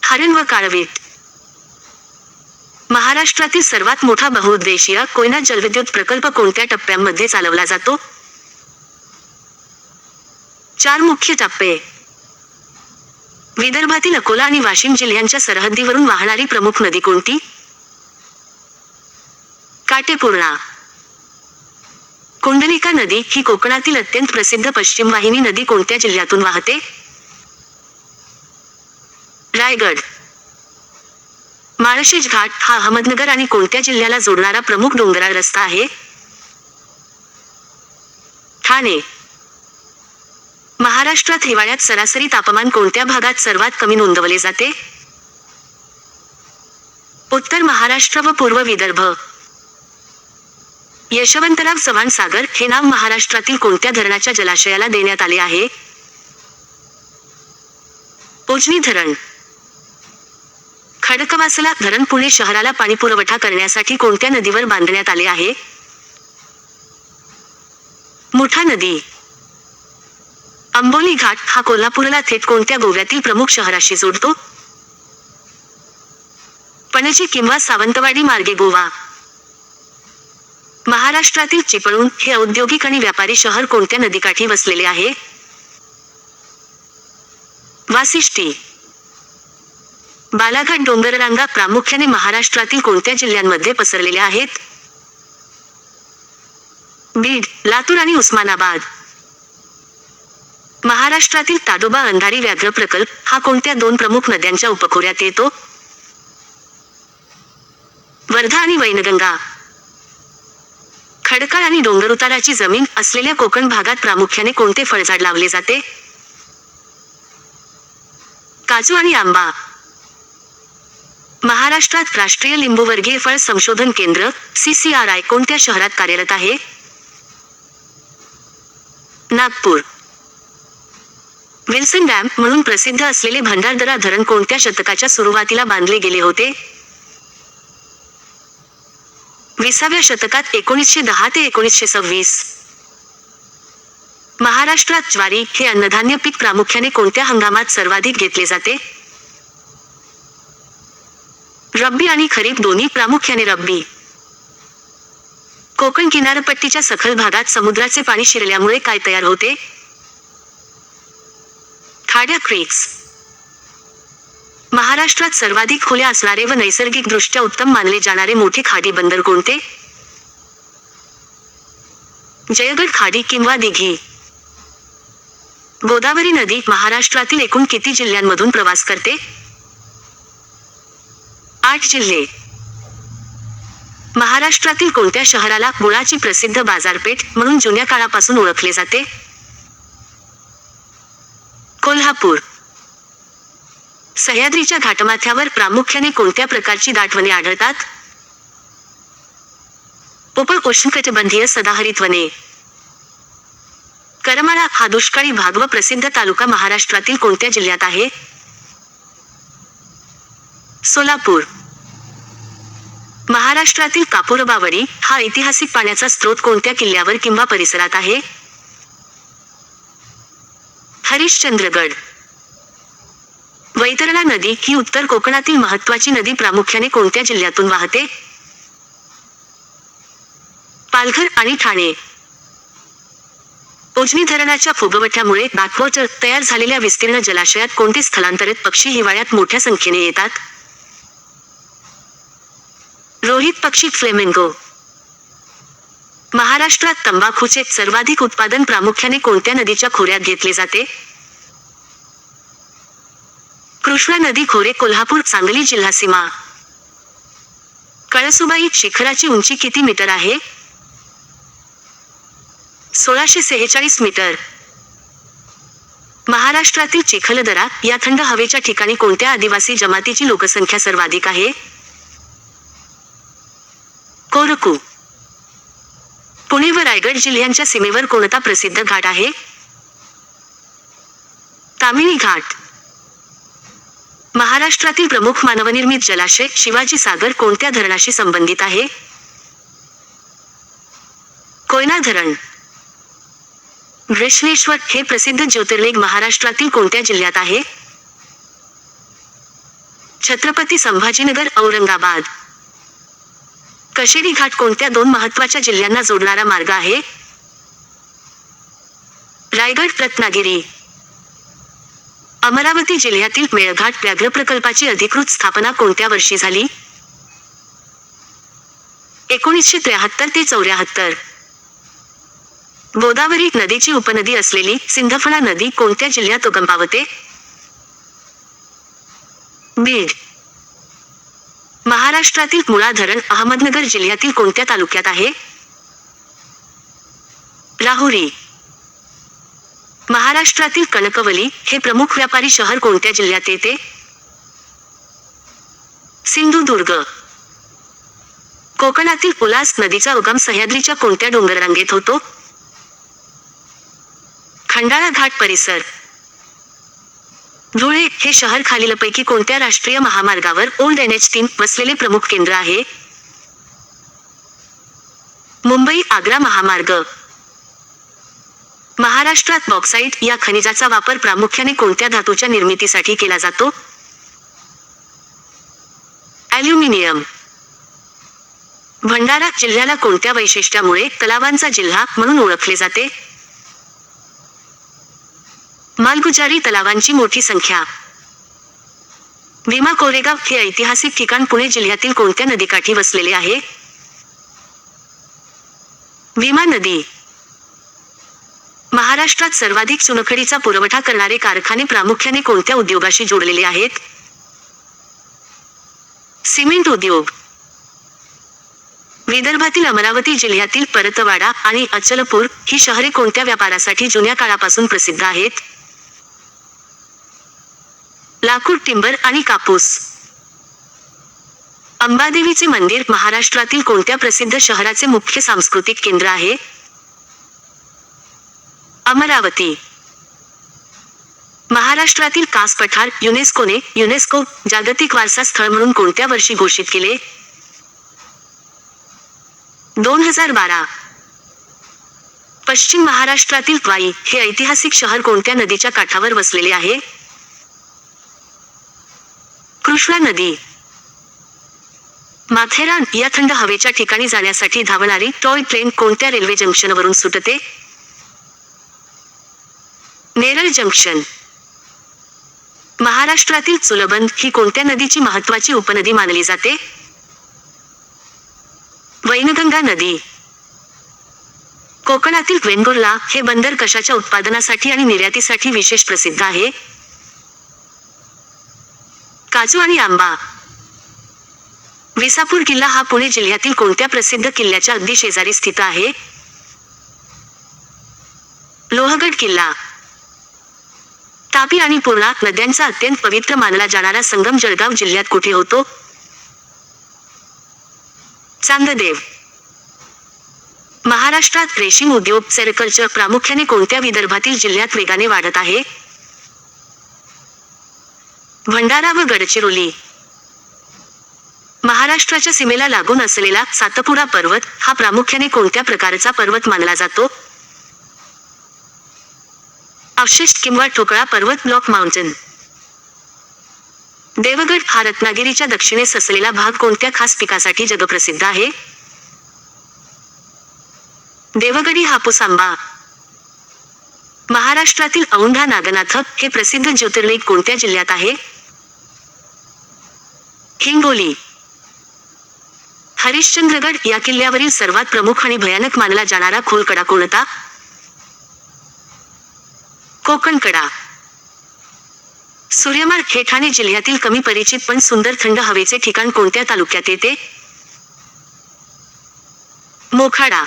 हरण व काळवीट. महाराष्ट्रातील सर्वात मोठा बहुउद्देशीय कोयना जलविद्युत प्रकल्प कोणत्या टप्प्यांमध्ये चालवला जातो? 4 मुख्य टप्पे. विदर्भातील अकोला आणि वाशिम जिल्ह्यांच्या सरहद्दीवरून वाहणारी प्रमुख नदी कोणती? काटेपूर्णा. कुंडलिका नदी ही कोकणातील अत्यंत प्रसिद्ध पश्चिम वाहिनी नदी कोणत्या जिल्ह्यातून वाहते? रायगड. माळशेज घाट हा अहमदनगर आणि कोणत्या जिल्ह्याला जोडणारा प्रमुख डोंगराळ रस्ता आहे? ठाणे. महाराष्ट्रात हिवाळ्यात सरासरी तापमान कोणत्या भागात सर्वात कमी नोंदवले जाते? उत्तर महाराष्ट्र व पूर्व विदर्भ. यशवंतराव चव्हाण सागर हे नाव महाराष्ट्रातील कोणत्या धरणाच्या जलाशयाला देण्यात आले आहे? उजनी धरण. खडकवासला धरण पुणे शहराला पाणीपुरवठा करण्यासाठी कोणत्या नदीवर बांधण्यात आले आहे? मुठा नदी. अंबोली घाट हा कोल्हापूरला थेट कोणत्या गोव्यातील प्रमुख शहराशी जोडतो? पणजी किंवा सावंतवाडी मार्गे गोवा. महाराष्ट्रातील चिपळूण हे औद्योगिक आणि व्यापारी शहर कोणत्या नदीकाठी वसलेले आहे? वाशिष्ठी. बालाघाट डोंगररांगा प्रामुख्याने महाराष्ट्रातील कोणत्या जिल्ह्यांमध्ये पसरलेल्या आहेत? बीड, लातूर आणि उस्मानाबाद. महाराष्ट्रातील ताडोबा अंधारी व्याघ्र प्रकल्प हा कोणत्या 2 प्रमुख नद्यांच्या उपखोऱ्यात येतो? वर्धा आणि वैनगंगा. खडकाळ आणि डोंगरउताराची जमीन असलेल्या कोकण भागात प्रामुख्याने कोणते फळझाड लावले जाते? काजू आणि आंबा. महाराष्ट्रात राष्ट्रीय लिंबूवर्गीय फळ संशोधन केंद्र CCRI कोणत्या शहरात कार्यरत आहे? नागपूर. विल्सन डॅम म्हणून प्रसिद्ध असलेले भंडारदरा धरण कोणत्या शतकाच्या सुरुवातीला बांधले गेले होते? 20व्या शतकात 1910 ते 1926. महाराष्ट्रात ज्वारी हे अन्नधान्य पीक प्रामुख्याने कोणत्या हंगामात सर्वाधिक घेतले जाते? रब्बी आणि खरीप दोन्ही, प्रामुख्याने रब्बी. कोकण किनारपट्टीच्या सखल भागात समुद्राचे पाणी शिरल्यामुळे काय तयार होते? खाड्या, क्रीक्स. महाराष्ट्रात सर्वाधिक खोल्या असणारे व नैसर्गिकदृष्ट्या उत्तम मानले जाणारे मोठे खाडी बंदर कोणते? जयगड खाडी किंवा दिघी. गोदावरी नदी महाराष्ट्रातील एकूण किती जिल्ह्यांमधून प्रवास करते? 8 जिल्हे. महाराष्ट्रातील कोणत्या शहराला गुळाची प्रसिद्ध बाजारपेठ म्हणून जुन्या काळापासून ओळखले जाते? कोल्हापूर. सह्याद्रीच्या घाटमाथ्यावर प्रामुख्याने कोणत्या प्रकारची दाटवने आढळतात? उपोष्णकटिबंधीय सदाहरित वने. करमाळा हा दुष्काळी भाग व प्रसिद्ध तालुका महाराष्ट्रातील कोणत्या जिल्ह्यात आहे? सोलापूर. महाराष्ट्रातील कापूरबावडी हा ऐतिहासिक पाण्याचा स्रोत कोणत्या किल्ल्यावर किंवा परिसरात आहे? हरिश्चंद्रगड. वैतरणा नदी ही उत्तर कोकणातील महत्त्वाची नदी प्रामुख्याने कोणत्या जिल्ह्यातून वाहते? पालघर आणि ठाणे. उजनी धरणाच्या फुगवट्यामुळे बॅकवॉटर तयार झालेल्या विस्तीर्ण जलाशयात कोणते स्थलांतरित पक्षी हिवाळ्यात मोठ्या संख्येने येतात? रोहित पक्षी, फ्लेमिंगो. महाराष्ट्रात तंबाखूचे सर्वाधिक उत्पादन प्रामुख्याने कोणत्या नदीच्या खोऱ्यात घेतले जाते? कृष्णा नदी खोरे, कोल्हापूर, सांगली जिल्हा सीमा. कळसुबाई शिखराची उंची किती मीटर आहे? 1646 मीटर. महाराष्ट्रातील चिखलदरा या थंड हवेच्या ठिकाणी कोणत्या आदिवासी जमातीची लोकसंख्या सर्वाधिक आहे? कोरकू. पुणे व रायगड जिल्ह्यांच्या सीमेवर कोणता प्रसिद्ध घाट आहे? तामिनी घाट. महाराष्ट्रातील प्रमुख मानवनिर्मित जलाशय शिवाजी सागर कोणत्या धरणाशी संबंधित आहे? कोयना धरण. वृषणेश्वर हे प्रसिद्ध ज्योतिर्लिंग महाराष्ट्रातील कोणत्या जिल्ह्यात आहे? छत्रपती संभाजीनगर, औरंगाबाद. कशेरी घाट कोणत्या 2 महत्त्वाच्या जिल्ह्यांना जोडणारा मार्ग आहे? रायगड, रत्नागिरी. अमरावती जिल्ह्यातील मेळघाट व्याघ्र प्रकल्पाची अधिकृत स्थापना कोणत्या वर्षी झाली? 1973 ते 74. गोदावरी नदीची उपनदी असलेली सिंदफणा नदी कोणत्या जिल्ह्यात उगम पावते? बीड. महाराष्ट्रातील मुळा धरण अहमदनगर जिल्ह्यातील कोणत्या तालुक्यात आहे? राहुरी. महाराष्ट्रातील कणकवली हे प्रमुख व्यापारी शहर कोणत्या जिल्ह्यात येते? सिंधुदुर्ग. कोकणातील उल्हास नदीचा उगम सह्याद्रीच्या कोणत्या डोंगररांगेत होतो? खंडाळा घाट परिसर. धुळे हे शहर खालीलपैकी कोणत्या राष्ट्रीय महामार्गावर ओल्ड NH3 वसलेले प्रमुख केंद्र आहे? मुंबई आग्रा महामार्ग. महाराष्ट्रात बॉक्साईट या खनिजाचा वापर प्रामुख्याने कोणत्या धातूच्या निर्मितीसाठी केला जातो? ॲल्युमिनियम. भंडारा जिल्ह्याला कोणत्या वैशिष्ट्यामुळे तलावांचा जिल्हा म्हणून ओळखले जाते? मालगुजारी तलावांची मोठी संख्या. भीमा कोरेगाव हे ऐतिहासिक ठिकाण पुणे जिल्ह्यातील कोणत्या नदीकाठी वसलेले आहे? भीमा नदी. महाराष्ट्रात सर्वाधिक चुनखडीचा पुरवठा करणारे कारखाने प्रामुख्याने कोणत्या उद्योगाशी जोडलेले आहेत? सिमेंट उद्योग. विदर्भातील अमरावती जिल्ह्यातील परतवाडा आणि अचलपूर ही शहरे कोणत्या व्यापारासाठी जुन्या काळापासून प्रसिद्ध आहेत? लाकूड, टिंबर आणि कापूस. अंबादेवीचे मंदिर महाराष्ट्रातील कोणत्या प्रसिद्ध शहराचे मुख्य सांस्कृतिक केंद्र आहे? अमरावती. महाराष्ट्रातील कास पठार युनेस्कोने युनेस्को जागतिक वारसा स्थळ म्हणून कोणत्या वर्षी घोषित केले? 2012. पश्चिम महाराष्ट्रातील वाई हे ऐतिहासिक शहर कोणत्या नदीच्या काठावर वसलेले आहे? कृष्णा नदी. माथेरान या थंड हवेच्या ठिकाणी जाण्यासाठी धावणारी टॉय ट्रेन कोणत्या रेल्वे जंक्शनवरून सुटते? नेरळ जंक्शन. महाराष्ट्रातील चुलबंद ही कोणत्या नदीची महत्त्वाची उपनदी मानली जाते? वैनगंगा नदी. कोकणातील वेंगुर्ला हे बंदर कशाच्या उत्पादनासाठी आणि निर्यातीसाठी विशेष प्रसिद्ध आहे? काजू आणि आंबा. विसापूर किल्ला हा पुणे जिल्ह्यातील कोणत्या प्रसिद्ध किल्ल्याच्या अगदी शेजारी स्थित आहे? लोहगड किल्ला. तापी आणि पूर्णा नद्यांचा अत्यंत पवित्र मानला जाणारा संगम जळगाव जिल्ह्यात कुठे होतो? चांगदेव. महाराष्ट्रात रेशीम उद्योग सेरिकल्चर प्रामुख्याने कोणत्या विदर्भातील जिल्ह्यात वेगाने वाढत आहे? भंडारा व गडचिरोली. महाराष्ट्राच्या सीमेला लागून असलेला सातपुडा पर्वत हा प्रामुख्याने कोणत्या प्रकारचा पर्वत मानला जातो? अवशिष्ट किंवा ठोकळा पर्वत ब्लॉक माउंटेन. देवगड हा रत्नागिरीच्या दक्षिणेस असलेला भाग कोणत्या खास पिकासाठी जगप्रसिद्ध आहे? देवगडी हापूस आंबा. महाराष्ट्रातील औंढा नागनाथ हे प्रसिद्ध ज्योतिर्लिंग कोणत्या जिल्ह्यात आहे? हिंगोली. हरिश्चंद्रगड या किल्ल्यावरील सर्वात प्रमुख आणि भयानक मानला जाणारा खोलकडा कोणता? कोकणकडा. सूर्यमाळ हे ठाणे जिल्ह्यातील कमी परिचित पण सुंदर थंड हवेचे ठिकाण कोणत्या तालुक्यात येते? मोखाडा.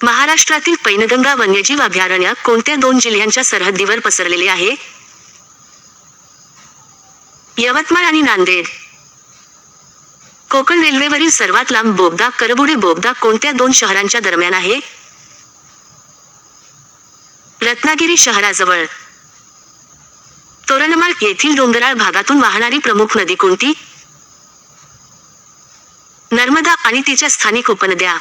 महाराष्ट्रातील पैनगंगा वन्यजीव अभयारण्य कोणत्या दोन जिल्ह्यांच्या सरहद्दीवर पसरलेले आहे? यवतमाळ आणि नांदेड. कोकण रेल्वेवरील सर्वात लांब बोगदा करबुडे बोगदा कोणत्या दोन शहरांच्या दरम्यान आहे? रत्नागिरी शहराजवळ. तोरणमाळ येथील डोंगराळ भागातून वाहणारी प्रमुख नदी कोणती? नर्मदा आणि तिच्या स्थानिक उपनद्या.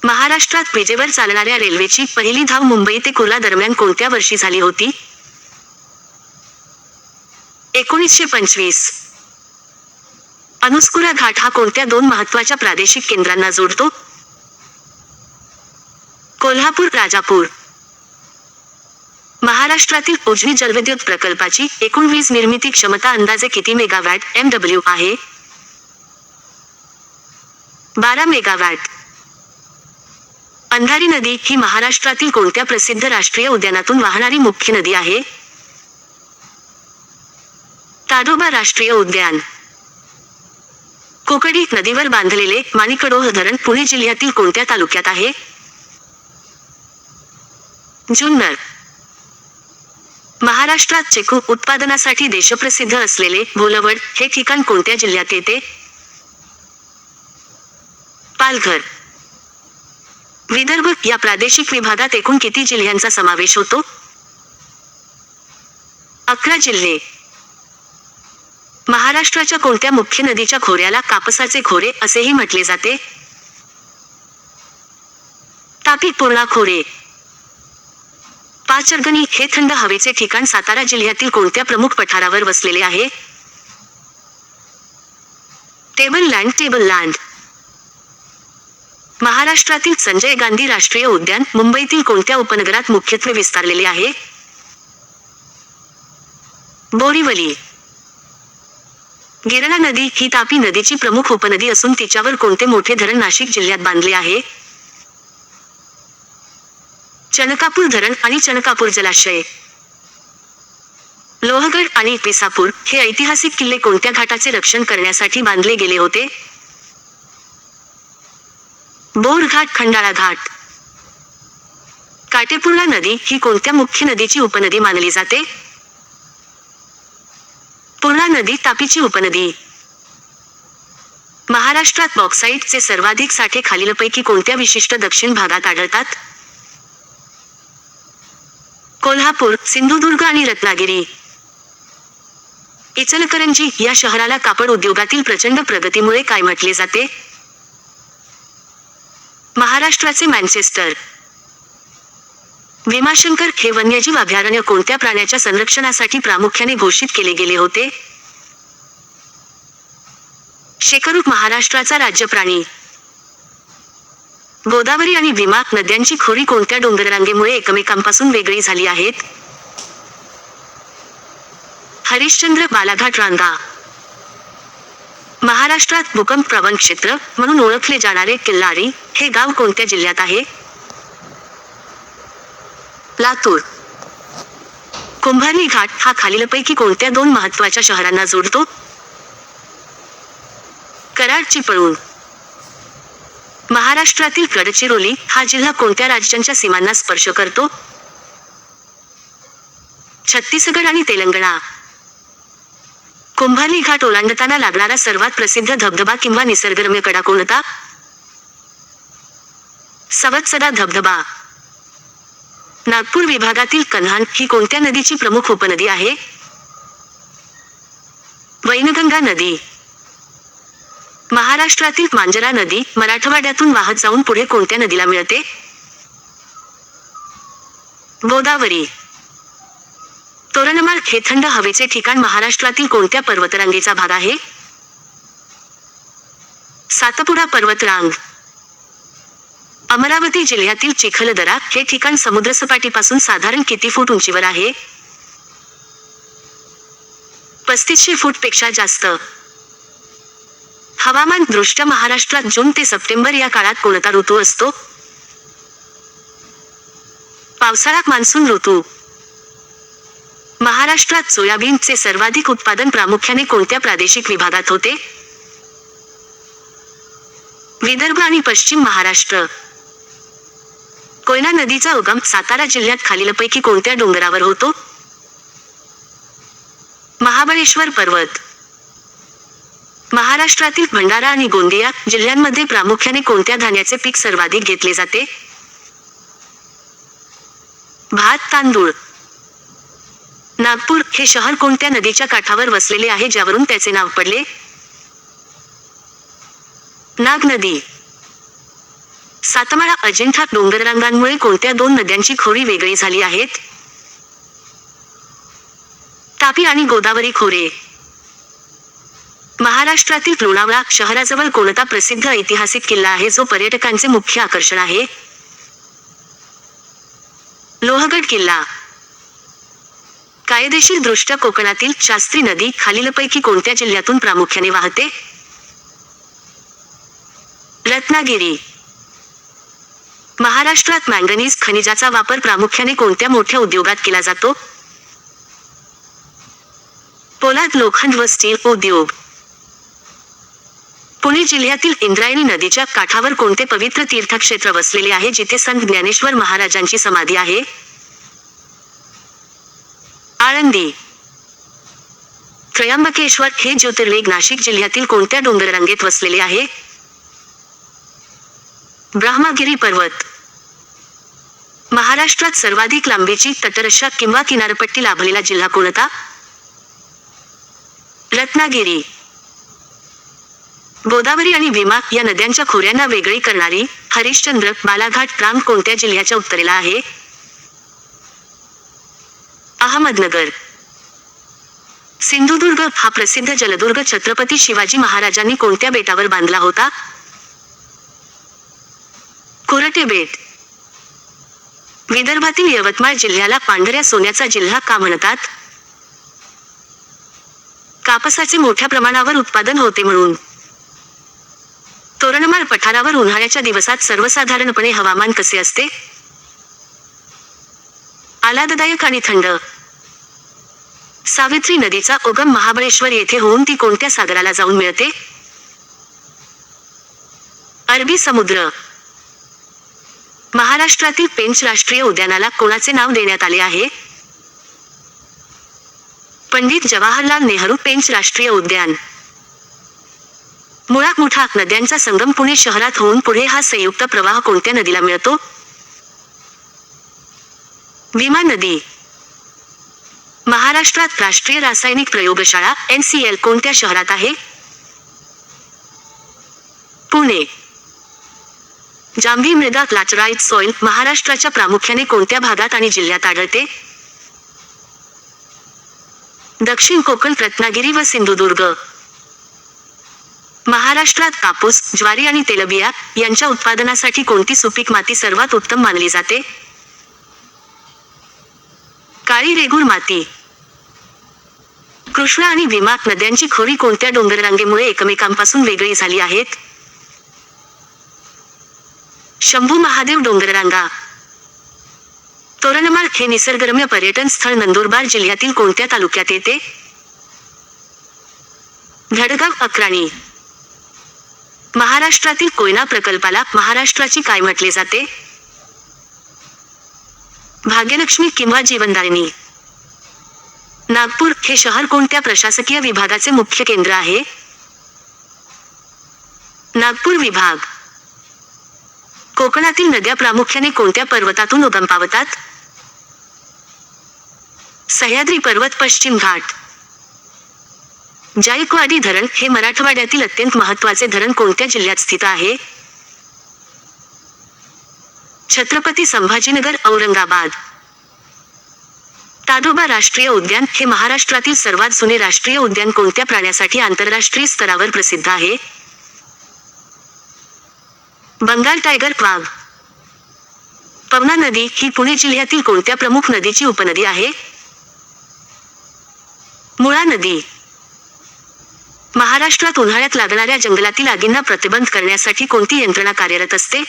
महाराष्ट्रात विजेवर चालणाऱ्या रेल्वेची पहिली धाव मुंबई ते कुर्ला दरम्यान कोणत्या वर्षी झाली होती? 1925. अनुस्कुरा घाट हा कोणत्या दोन महत्त्वाच्या प्रादेशिक केंद्रांना जोडतो? कोल्हापूर राजापूर. महाराष्ट्रातील उजनी जलविद्युत प्रकल्पाची एकूण वीज निर्मिती क्षमता अंदाजे किती मेगावॅट MW आहे? 12 मेगावॅट. अंधारी नदी ही महाराष्ट्रातील कोणत्या प्रसिद्ध राष्ट्रीय उद्यानातून वाहणारी मुख्य नदी आहे? ताडोबा राष्ट्रीय उद्यान. कोकडी नदीवर बांधलेले माणिकडोह धरण पुणे जिल्ह्यातील कोणत्या तालुक्यात आहे? जुन्नर. महाराष्ट्रात चिकू उत्पादनासाठी देशप्रसिद्ध असलेले भोलवड हे ठिकाण कोणत्या जिल्ह्यात येते? पालघर. विदर्भ या प्रादेशिक विभागात एकूण किती जिल्ह्यांचा समावेश होतो? 11 जिल्हे. महाराष्ट्राच्या कोणत्या मुख्य नदीच्या खोऱ्याला कापसाचे खोरे असेही म्हटले जाते? तापी पूर्णा खोरे. पाचरगणी हे थंड हवेचे ठिकाण सातारा जिल्ह्यातील कोणत्या प्रमुख पठारावर वसलेले आहे? Table land. महाराष्ट्रातील संजय गांधी राष्ट्रीय उद्यान मुंबईतील कोणत्या उपनगरात मुख्यत्वे विस्तारलेले आहे? बोरीवली. गिरणा नदी ही तापी नदीची प्रमुख उपनदी असून तिच्यावर कोणते मोठे धरण नाशिक जिल्ह्यात बांधले आहे? चणकापूर धरण आणि चणकापूर जलाशय. लोहगड आणि विसापूर हे ऐतिहासिक किल्ले कोणत्या घाटाचे रक्षण करण्यासाठी बांधले गेले होते? बोरघाट खंडाळा घाट. काटेपूर्णा नदी ही कोणत्या मुख्य नदीची उपनदी मानली जाते? पूर्णा नदी तापीची उपनदी. महाराष्ट्रात बॉक्साईटचे सर्वाधिक साठे खालीलपैकी कोणत्या विशिष्ट दक्षिण भागात आढळतात? कोल्हापूर, सिंधुदुर्ग आणि रत्नागिरी. इचलकरंजी या शहराला कापड उद्योगातील प्रचंड प्रगतीमुळे काय म्हटले जाते? महाराष्ट्राचे मँचेस्टर. भीमाशंकर हे वन्यजीव अभयारण्य कोणत्या प्राण्याच्या संरक्षणासाठी प्रामुख्याने घोषित केले गेले होते? शेकरूप महाराष्ट्राचा राज्य प्राणी. गोदावरी आणि भीमा नद्यांची खोरी कोणत्या डोंगररांगेमुळे एकमेकांपासून वेगळी झाली आहेत? हरिश्चंद्र बालाघाट रांगा. महाराष्ट्रात भूकंप प्रवण क्षेत्र म्हणून ओळखले जाणारे किल्लारी हे गाव कोणत्या जिल्ह्यात आहे? लातूर. कुंभारली घाट हा खालीलपैकी कोणत्या दोन महत्त्वाच्या शहरांना जोडतो? कराड चिपळूण. महाराष्ट्रातील गडचिरोली हा जिल्हा कोणत्या राज्यांच्या सीमांना स्पर्श करतो? छत्तीसगड आणि तेलंगणा. कुंभारली घाट ओलांडताना लागणारा सर्वात प्रसिद्ध धबधबा किंवा निसर्गरम्य कडा कोणता? सवत्सदा धबधबा. नागपूर विभागातील कन्हान ही कोणत्या नदीची प्रमुख उपनदी आहे? वैनगंगा नदी. महाराष्ट्रातील मांजरा नदी मराठवाड्यातून वाहत जाऊन पुढे कोणत्या नदीला मिळते? गोदावरी. तोरणमाळ हे थंड हवेचे ठिकाण महाराष्ट्रातील कोणत्या पर्वतरांगेचा भाग आहे? सातपुडा पर्वतरांग. अमरावती जिल्ह्यातील चिखलदरा हे ठिकाण समुद्रसपाटीपासून साधारण किती फूट उंचीवर आहे? 3500 फूटपेक्षा जास्त. हवामान दृष्ट्या महाराष्ट्रात जून ते सप्टेंबर या काळात कोणता ऋतू असतो? पावसाळा मान्सून ऋतू. महाराष्ट्रात सोयाबीनचे सर्वाधिक उत्पादन प्रामुख्याने कोणत्या प्रादेशिक विभागात होते? विदर्भ आणि पश्चिम महाराष्ट्र. कोयना नदीचा उगम सातारा जिल्ह्यात खालीलपैकी कोणत्या डोंगरावर होतो? महाबळेश्वर पर्वत. महाराष्ट्रातील भंडारा आणि गोंदिया जिल्ह्यांमध्ये प्रामुख्याने कोणत्या धान्याचे पीक सर्वाधिक घेतले जाते? भात, तांदूळ. नागपूर हे शहर कोणत्या नदीच्या काठावर वसलेले आहे ज्यावरून त्याचे नाव पडले? नाग नदी. सातमाळा अजिंठा डोंगररांगांमुळे कोणत्या दोन नद्यांची खोरी वेगळी झाली आहेत? तापी आणि गोदावरी खोरे. महाराष्ट्रातील लोणावळा शहराजवळ कोणता प्रसिद्ध ऐतिहासिक किल्ला आहे जो पर्यटकांचे मुख्य आकर्षण आहे? लोहगड किल्ला. कायदेशीर दृष्ट्या कोकणातील शास्त्री नदी खालीलपैकी कोणत्या जिल्ह्यातून प्रामुख्याने वाहते? रत्नागिरी. महाराष्ट्रात मँगनीज खनिजाचा वापर प्रामुख्याने कोणत्या मोठ्या उद्योगात केला जातो? पोलाद, लोखंड व स्टील उद्योग. पुणे जिल्ह्यातील इंद्रायणी नदीच्या काठावर कोणते पवित्र तीर्थक्षेत्र वसलेले आहे जिथे संत ज्ञानेश्वर महाराजांची समाधी आहे? आळंदी. त्र्यंबकेश्वर हे ज्योतिर्लिंग नाशिक जिल्ह्यातील कोणत्या डोंगररांगेत वसलेले आहे? ब्रह्मगिरी पर्वत. महाराष्ट्रात सर्वाधिक लांबीची तटरक्षक किंवा किनारपट्टी लाभलेला जिल्हा कोणता? रत्नागिरी. गोदावरी आणि भीमा या नद्यांच्या खोऱ्यांना वेगळी करणारी हरिश्चंद्र बालाघाट रांग कोणत्या जिल्ह्याच्या उत्तरेला आहे? अहमदनगर. सिंधुदुर्ग हा प्रसिद्ध जलदुर्ग छत्रपती शिवाजी महाराजांनी कोणत्या बेटावर बांधला होता? कुरटे बेट. विदर्भातील यवतमाळ जिल्ह्याला पांढऱ्या सोन्याचा जिल्हा का म्हणतात? कापसाचे मोठ्या प्रमाणावर उत्पादन होते म्हणून. तोरणमाळ पठारावर उन्हाळ्याच्या दिवसात सर्वसाधारणपणे हवामान कसे असते? आल्हाददायक आणि थंड. सावित्री नदीचा उगम महाबळेश्वर येथे होऊन ती कोणत्या सागराला जाऊन मिळते? अरबी समुद्र. महाराष्ट्रातील पेंच राष्ट्रीय उद्यानाला कोणाचे नाव देण्यात आले आहे? पंडित जवाहरलाल नेहरू पेंच राष्ट्रीय उद्यान. मुळाक मुठा नद्यांचा संगम पुणे शहरात होऊन पुढे हा संयुक्त प्रवाह कोणत्या नदीला मिळतो? भीमा नदी. महाराष्ट्रात राष्ट्रीय रासायनिक प्रयोगशाळा NCL कोणत्या शहरात आहे? पुणे. जांभी मृदा लॅटराइट सॉइल महाराष्ट्राच्या प्रामुख्याने कोणत्या भागात आणि जिल्ह्यात आढळते? दक्षिण कोकण, रत्नागिरी व सिंधुदुर्ग. महाराष्ट्रात कापूस, ज्वारी आणि तेलबिया यांच्या उत्पादनासाठी कोणती सुपीक माती सर्वात उत्तम मानली जाते? काळी रेगूर माती. कृष्णा आणि भीमा नद्यांची खोरी कोणत्या डोंगररांगेमुळे एकमेकांपासून वेगळी झाली आहेत? शंभू महादेव डोंगररांगा. तोरणमाळ हे निसर्गरम्य पर्यटन स्थळ नंदुरबार जिल्ह्यातील कोणत्या तालुक्यात येते? धडगाव अक्राणी. महाराष्ट्रातील कोयना प्रकल्पाला महाराष्ट्राची काय म्हटले जाते? भाग्यलक्ष्मी किंवा जीवनदायिनी. नागपूर हे शहर कोणत्या प्रशासकीय विभागाचे मुख्य केंद्र आहे? नागपूर विभाग. कोकणातील नद्या प्रामुख्याने कोणत्या पर्वतातून उगम पावतात? सह्याद्री पर्वत, पश्चिम घाट. जायकवाडी धरण हे मराठवाड्यातील अत्यंत महत्त्वाचे धरण कोणत्या जिल्ह्यात स्थित आहे? छत्रपती संभाजीनगर, औरंगाबाद. ताडोबा राष्ट्रीय उद्यान हे महाराष्ट्रातील सर्वात जुने राष्ट्रीय उद्यान कोणत्या प्राण्यासाठी आंतरराष्ट्रीय स्तरावर प्रसिद्ध आहे? बंगाल टायगर, वाघ. पवना नदी ही पुणे जिल्ह्यातील कोणत्या प्रमुख नदीची उपनदी आहे? मुळा नदी. महाराष्ट्रात उन्हाळ्यात लागणाऱ्या जंगलातील आगींना प्रतिबंध करण्यासाठी कोणती यंत्रणा कार्यरत असते?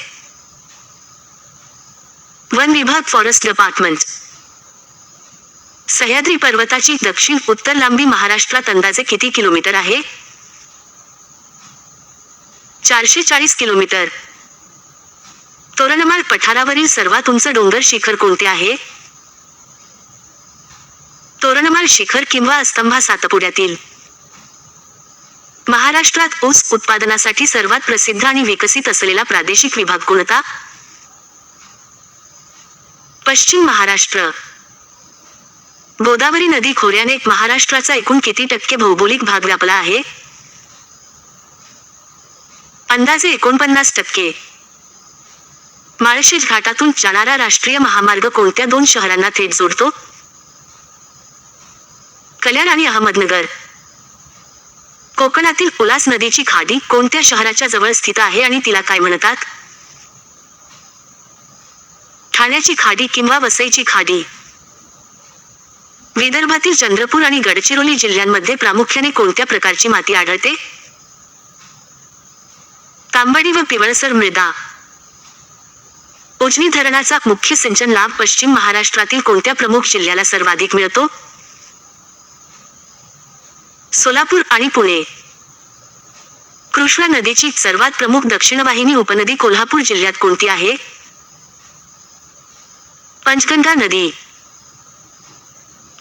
वन विभाग, फॉरेस्ट डिपार्टमेंट. सह्याद्री पर्वताची दक्षिण उत्तर लांबी महाराष्ट्रात अंदाजे किती किलोमीटर आहे? 440 किलोमीटर. तोरणमाळ पठारावरील सर्वात उंच डोंगर शिखर कोणते आहे? तोरणमाळ शिखर किंवा अस्तंभा सातपुड्यातील. महाराष्ट्रात ऊस उत्पादनासाठी सर्वात प्रसिद्ध आणि विकसित असलेला प्रादेशिक विभाग कोणता? पश्चिम महाराष्ट्र. गोदावरी नदी खोऱ्याने महाराष्ट्राचा एकूण किती टक्के भौगोलिक भाग व्यापला आहे? अंदाजे 49%. माळशेज घाटातून जाणारा राष्ट्रीय महामार्ग कोणत्या दोन शहरांना थेट जोडतो? कल्याण आणि अहमदनगर. कोकणातील उल्हास नदीची खाडी कोणत्या शहराच्या जवळ स्थित आहे आणि तिला काय म्हणतात? ठाण्याची खाडी किंवा वसईची खाडी. विदर्भातील चंद्रपूर आणि गडचिरोली जिल्ह्यांमध्ये प्रामुख्याने कोणत्या प्रकारची माती आढळते? तांबडी व पिवळसर मृदा. उजनी धरणाचा मुख्य सिंचन लाभ पश्चिम महाराष्ट्रातील कोणत्या प्रमुख जिल्ह्याला सर्वाधिक मिळतो? सोलापूर आणि पुणे. कृष्णा नदीची सर्वात प्रमुख दक्षिणवाहिनी उपनदी कोल्हापूर जिल्ह्यात कोणती आहे? पंचगंगा नदी.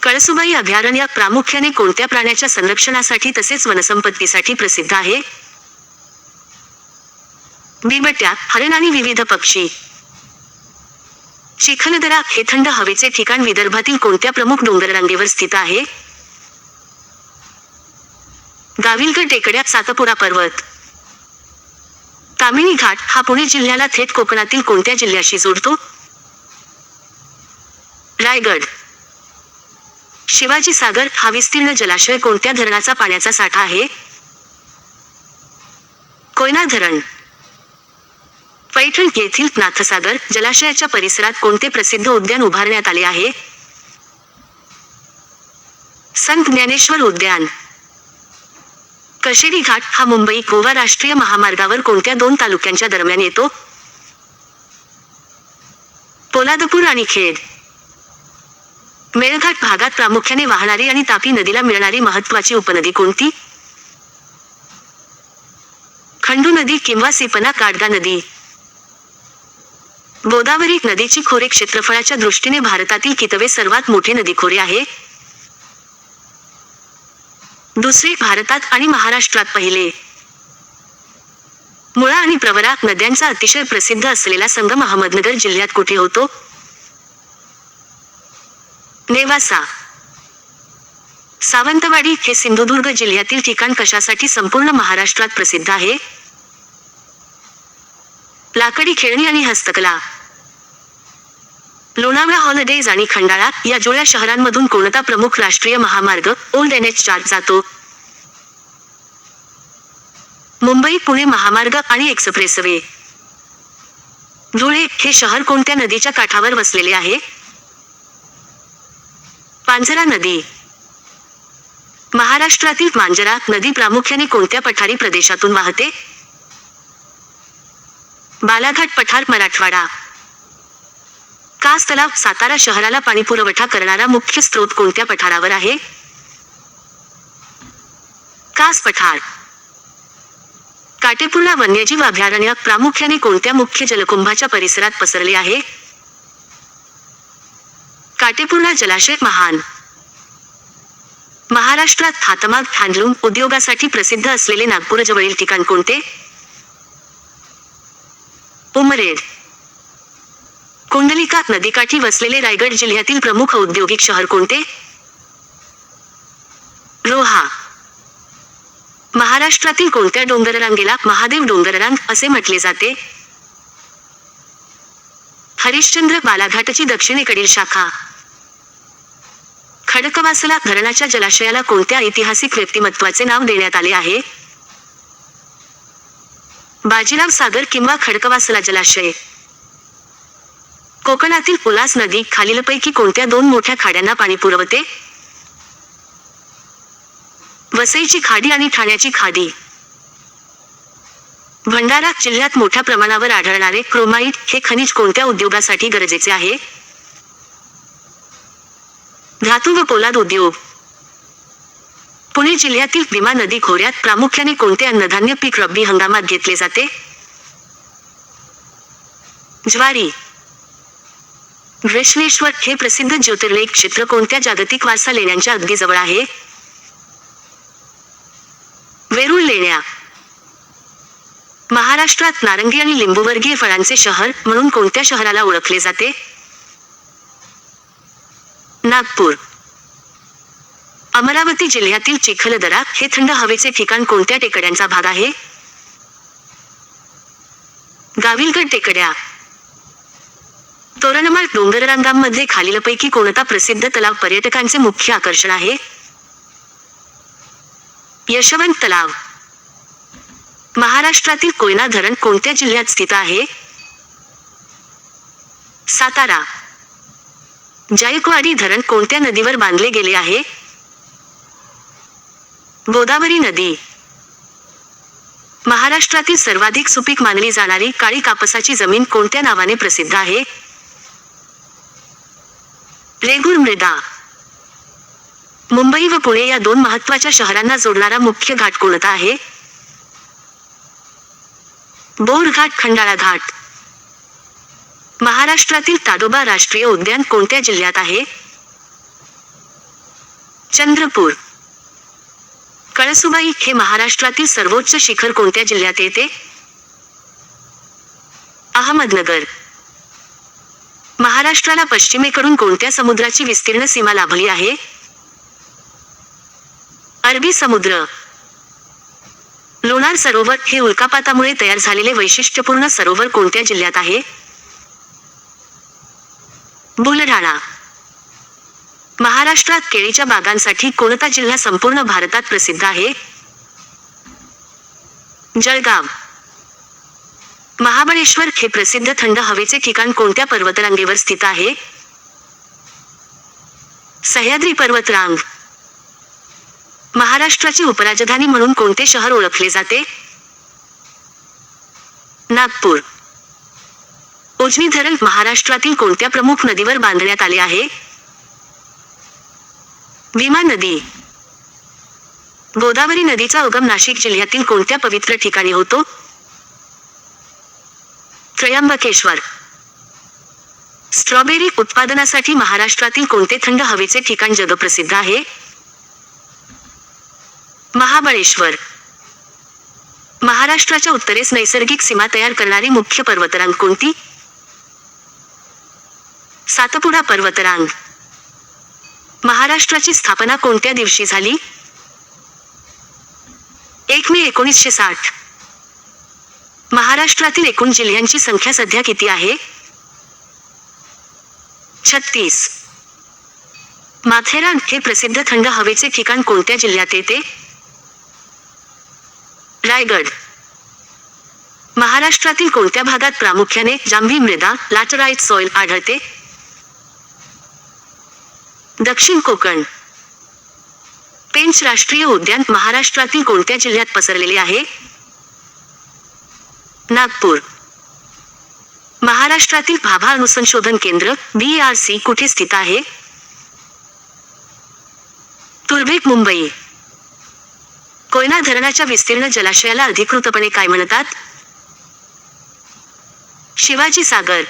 कळसुबाई अभयारण्य प्रामुख्याने कोणत्या प्राण्याच्या संरक्षणासाठी तसेच वनसंपत्तीसाठी प्रसिद्ध आहे? बिबट्या, हरण आणि विविध पक्षी. चिखलदरा हे थंड हवेचे ठिकाण विदर्भातील कोणत्या प्रमुख डोंगररांगेवर स्थित आहे? गाविलगड टेकड्या, सातपुडा पर्वत. तामिनी घाट हा पुणे जिल्ह्याला थेट कोकणातील कोणत्या जिल्ह्याशी जोडतो? रायगड. शिवाजी सागर हा विस्तीर्ण जलाशय कोणत्या धरणाचा पाण्याचा साठा आहे? कोयना धरण. पैठण येथील नाथसागर जलाशयाच्या परिसरात कोणते प्रसिद्ध उद्यान उभारण्यात आले आहे? संत ज्ञानेश्वर उद्यान. कशेरी घाट हा मुंबई गोवा राष्ट्रीय महामार्गावर कोणत्या दोन तालुक्यांच्या दरम्यान येतो? पोलादपूर आणि खेड. मेळघाट भागात प्रामुख्याने वाहणारी आणि तापी नदीला मिळणारी महत्त्वाची उपनदी कोणती? खंडू नदी किंवा सिपना काटगा नदी. गोदावरी नदीची खोरे क्षेत्रफळाच्या दृष्टीने भारतातील कितवे सर्वात मोठे नदीखोरे आहे? दुसरे भारतात आणि महाराष्ट्रात पहिले. मुळा आणि प्रवरा नद्यांचा अतिशय प्रसिद्ध असलेला संगम अहमदनगर जिल्ह्यात कुठे होतो? नेवासा. सावंतवाडी हे सिंधुदुर्ग जिल्ह्यातील ठिकाण कशासाठी संपूर्ण महाराष्ट्रात प्रसिद्ध आहे? लाकडी खेळणी आणि हस्तकला. लोणावळा, हॉलिडेज आणि खंडाळा या जुळ्या शहरांमधून कोणता प्रमुख राष्ट्रीय महामार्ग ओल्ड NH 4 जातो? मुंबई पुणे महामार्ग आणि एक्सप्रेसवे. धुळे हे शहर कोणत्या नदीच्या काठावर वसलेले आहे? पांझरा नदी. महाराष्ट्रातील मांजरा नदी प्रामुख्याने कोणत्या पठारी प्रदेशातून वाहते? बालाघाट पठार, मराठवाडा. कास तलाव सातारा शहराला पाणीपुरवठा करणारा मुख्य स्रोत कोणत्या पठारावर आहे? कास पठार. काटेपूर्णा वन्यजीव अभयारण्य प्रामुख्याने कोणत्या मुख्य जलकुंभाच्या परिसरात पसरले आहे? काटेपूर्णा जलाशय, महान. महाराष्ट्रात हातमाग हँडलूम उद्योगासाठी प्रसिद्ध असलेले नागपूरजवळील ठिकाण कोणते? उमरेड. कुंडलिका नदीकाठी वसलेले रायगड जिल्ह्यातील प्रमुख औद्योगिक शहर कोणते? रोहा. महाराष्ट्रातील कोणत्या डोंगररांगेला महादेव डोंगररांग असे म्हटले जाते? हरिश्चंद्र. बालाघाटची दक्षिणेकडील शाखा. खडकवासला धरणाच्या जलाशयाला कोणत्या ऐतिहासिक व्यक्तिमत्वाचे नाव देण्यात आले आहे? बाजीराव सागर किंवा खडकवासला जलाशय. कोकणातील उल्हास नदी खालीलपैकी कोणत्या दोन मोठ्या खाड्यांना पाणी पुरवते? वसईची खाडी आणि ठाण्याची खाडी. भंडारा जिल्ह्यात मोठ्या प्रमाणावर आढळणारे क्रोमाइट हे खनिज कोणत्या उद्योगासाठी गरजेचे आहे? धातू व पोलाद उद्योग. पुणे जिल्ह्यातील भीमा नदी खोऱ्यात प्रामुख्याने कोणते अन्नधान्य पीक रब्बी हंगामात घेतले जाते? ज्वारी. वृषणेश्वर हे प्रसिद्ध ज्योतिर्लिंग क्षेत्र कोणत्या जागतिक वारसा लेण्यांच्या अगदी जवळ आहे? वेरूळ लेण्या. महाराष्ट्रात नारंगी आणि लिंबूवर्गीय फळांचे शहर म्हणून कोणत्या शहराला ओळखले जाते? नागपूर. अमरावती जिल्ह्यातील चिखलदरा हे थंड हवेचे ठिकाण कोणत्या टेकड्यांचा भाग आहे? गाविलगड टेकड्या. तोरणमाळ डोंगररांगांमध्ये खालीलपैकी कोणता प्रसिद्ध तलाव पर्यटकांचे मुख्य आकर्षण आहे? यशवंत तलाव. महाराष्ट्रातील कोयना धरण कोणत्या जिल्ह्यात स्थित आहे? सातारा. जायकवाडी धरण कोणत्या नदीवर बांधले गेले आहे? गोदावरी नदी. महाराष्ट्रातील सर्वाधिक सुपीक मानली जाणारी काळी कापसाची जमीन कोणत्या नावाने प्रसिद्ध आहे? रेगूर मृदा. मुंबई व पुणे या दोन महत्त्वाच्या शहरांना जोडणारा मुख्य घाट कोणता आहे? बोरघाट, खंडाळा घाट. महाराष्ट्रातील ताडोबा राष्ट्रीय उद्यान कोणत्या जिल्ह्यात आहे? चंद्रपूर. कळसुबाई हे महाराष्ट्रातील सर्वोच्च शिखर कोणत्या जिल्ह्यात येते? अहमदनगर. महाराष्ट्राला पश्चिमेकडून कोणत्या समुद्राची विस्तीर्ण सीमा लाभली आहे? अरबी समुद्र. लोणार सरोवर हे उल्कापातामुळे तयार झालेले वैशिष्ट्यपूर्ण सरोवर कोणत्या जिल्ह्यात आहे? बुलढाणा. महाराष्ट्रात केळीच्या बागांसाठी कोणता जिल्हा संपूर्ण भारतात प्रसिद्ध आहे? जळगाव. महाबळेश्वर हे प्रसिद्ध थंड हवेचे ठिकाण कोणत्या पर्वतरांगेवर स्थित आहे? सह्याद्री पर्वतरांग. महाराष्ट्राची उपराजधानी म्हणून कोणते शहर ओळखले जाते? नागपूर. उजनी धरण महाराष्ट्रातील कोणत्या प्रमुख नदीवर बांधण्यात आले आहे? भीमा नदी. गोदावरी नदीचा उगम नाशिक जिल्ह्यातील कोणत्या पवित्र ठिकाणी होतो? त्र्यंबकेश्वर. स्ट्रॉबेरी उत्पादनासाठी महाराष्ट्रातील कोणते थंड हवेचे ठिकाण जगप्रसिद्ध आहे? महाबळेश्वर. महाराष्ट्राच्या उत्तरेस नैसर्गिक सीमा तयार करणारी मुख्य पर्वतरांग कोणती? सातपुडा पर्वतरांग. महाराष्ट्राची स्थापना कोणत्या दिवशी झाली? 1 मे 1960. महाराष्ट्रातील एकूण जिल्ह्यांची संख्या सध्या किती आहे? 36. माथेरान हे प्रसिद्ध थंड हवेचे ठिकाण कोणत्या जिल्ह्यात येते? रायगड. महाराष्ट्रातील कोणत्या भागात प्रामुख्याने जांभी मृदा लॅटराइट सॉइल आढळते? दक्षिण कोकण. पेंच राष्ट्रीय उद्यान महाराष्ट्रातील कोणत्या जिल्ह्यात पसरलेले आहे? नागपूर. महाराष्ट्रातील भाभा अणुसंशोधन केंद्र BRC कुठे स्थित आहे? तुर्भे, मुंबई. कोयना धरणाच्या विस्तीर्ण जलाशयाला अधिकृतपणे काय म्हणतात? शिवाजी सागर.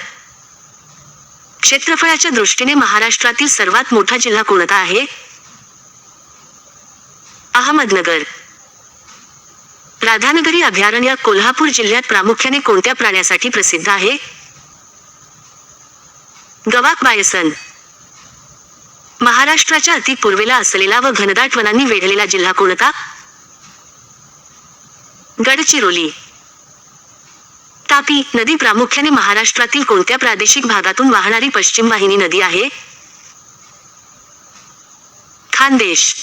क्षेत्रफळाच्या दृष्टीने महाराष्ट्रातील सर्वात मोठा जिल्हा कोणता आहे? अहमदनगर. राधानगरी अभयारण्य कोल्हापूर जिल्ह्यात प्रामुख्याने कोणत्या प्राण्यासाठी प्रसिद्ध आहे? गवाक बायसन. महाराष्ट्राच्या अति पूर्वेला असलेला व घनदाट वनांनी वेढलेला जिल्हा कोणता? गडचिरोली. तापी नदी प्रामुख्याने महाराष्ट्रातील कोणत्या प्रादेशिक भागातून वाहणारी पश्चिम वाहिनी नदी आहे? खानदेश.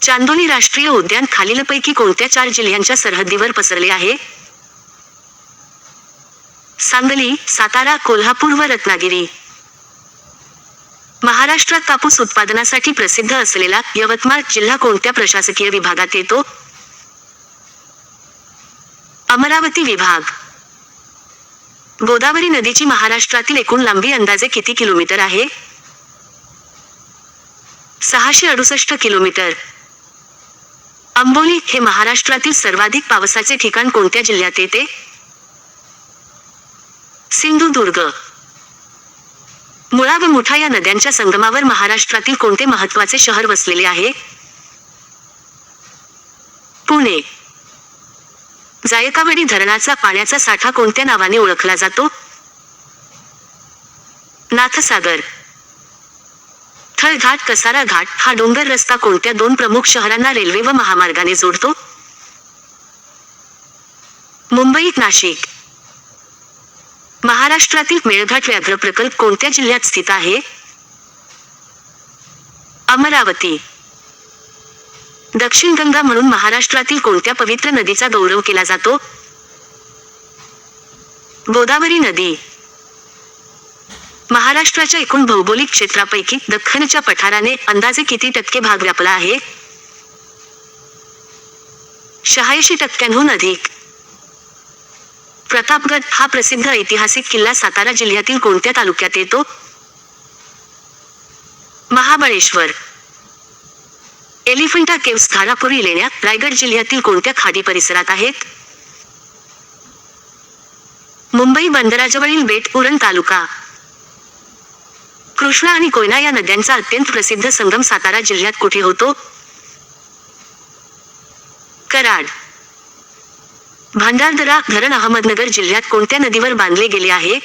चांदोली राष्ट्रीय उद्यान खालीलपैकी कोणत्या 4 जिल्ह्यांच्या सरहद्दीवर पसरले आहे? सांगली, सातारा, कोल्हापूर व रत्नागिरी. महाराष्ट्रात कापूस उत्पादनासाठी प्रसिद्ध असलेला यवतमाळ जिल्हा कोणत्या प्रशासकीय विभागात येतो? अमरावती विभाग. गोदावरी नदीची महाराष्ट्रातील एकूण लांबी अंदाजे किती किलोमीटर आहे? 668 किलोमीटर. आंबोली हे महाराष्ट्रातील सर्वाधिक पावसाचे ठिकाण कोणत्या जिल्ह्यात येते? सिंधुदुर्ग. मुळा व मुठा या नद्यांच्या संगमावर महाराष्ट्रातील कोणते महत्त्वाचे शहर वसलेले आहे? पुणे. जायकावाडी धरणाचा पाण्याचा साठा कोणत्या नावाने ओळखला जातो? नाथसागर. थळघाट कसारा घाट हा डोंगर रस्ता कोणत्या 2 प्रमुख शहरांना रेल्वे व महामार्गाने जोडतो? मुंबई, नाशिक. महाराष्ट्रातील मेळघाट व्याघ्र प्रकल्प कोणत्या जिल्ह्यात स्थित आहे? अमरावती. दक्षिण गंगा म्हणून महाराष्ट्रातील कोणत्या पवित्र नदीचा गौरव केला जातो? गोदावरी नदी. महाराष्ट्राच्या एकूण भौगोलिक क्षेत्रापैकी दख्खनच्या पठाराने अंदाजे किती टक्के भाग व्यापला आहे? 86% अधिक. प्रतापगड हा प्रसिद्ध ऐतिहासिक किल्ला सातारा जिल्ह्यातील कोणत्या तालुक्यात येतो? महाबळेश्वर. एलिफंटा केव्स धारापुरी लेण्या रायगड जिल्ह्यातील कोणत्या खाडी परिसरात आहेत? मुंबई बंदराजवळील बेट उरण तालुका. कृष्णा आणि कोयना या नद्यांचा अत्यंत प्रसिद्ध संगम सातारा जिल्ह्यात कुठे होतो? कराड. भांडारदरा धरण अहमदनगर जिल्ह्यात कोणत्या नदीवर बांधले गेले आहे?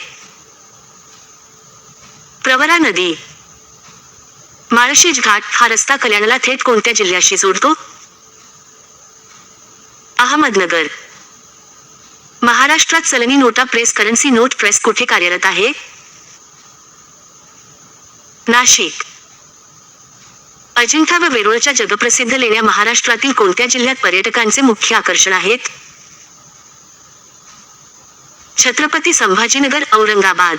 प्रवरा नदी. माळशेज घाट हा रस्ता कल्याणला थेट कोणत्या जिल्ह्याशी जोडतो? अहमदनगर. महाराष्ट्रात चलनी नोटा प्रेस करन्सी नोट प्रेस कुठे कार्यरत आहे? नाशिक. अजिंठा व वेरूळच्या जगप्रसिद्ध लेण्या महाराष्ट्रातील कोणत्या जिल्ह्यात पर्यटकांचे मुख्य आकर्षण आहेत? छत्रपती संभाजीनगर, औरंगाबाद.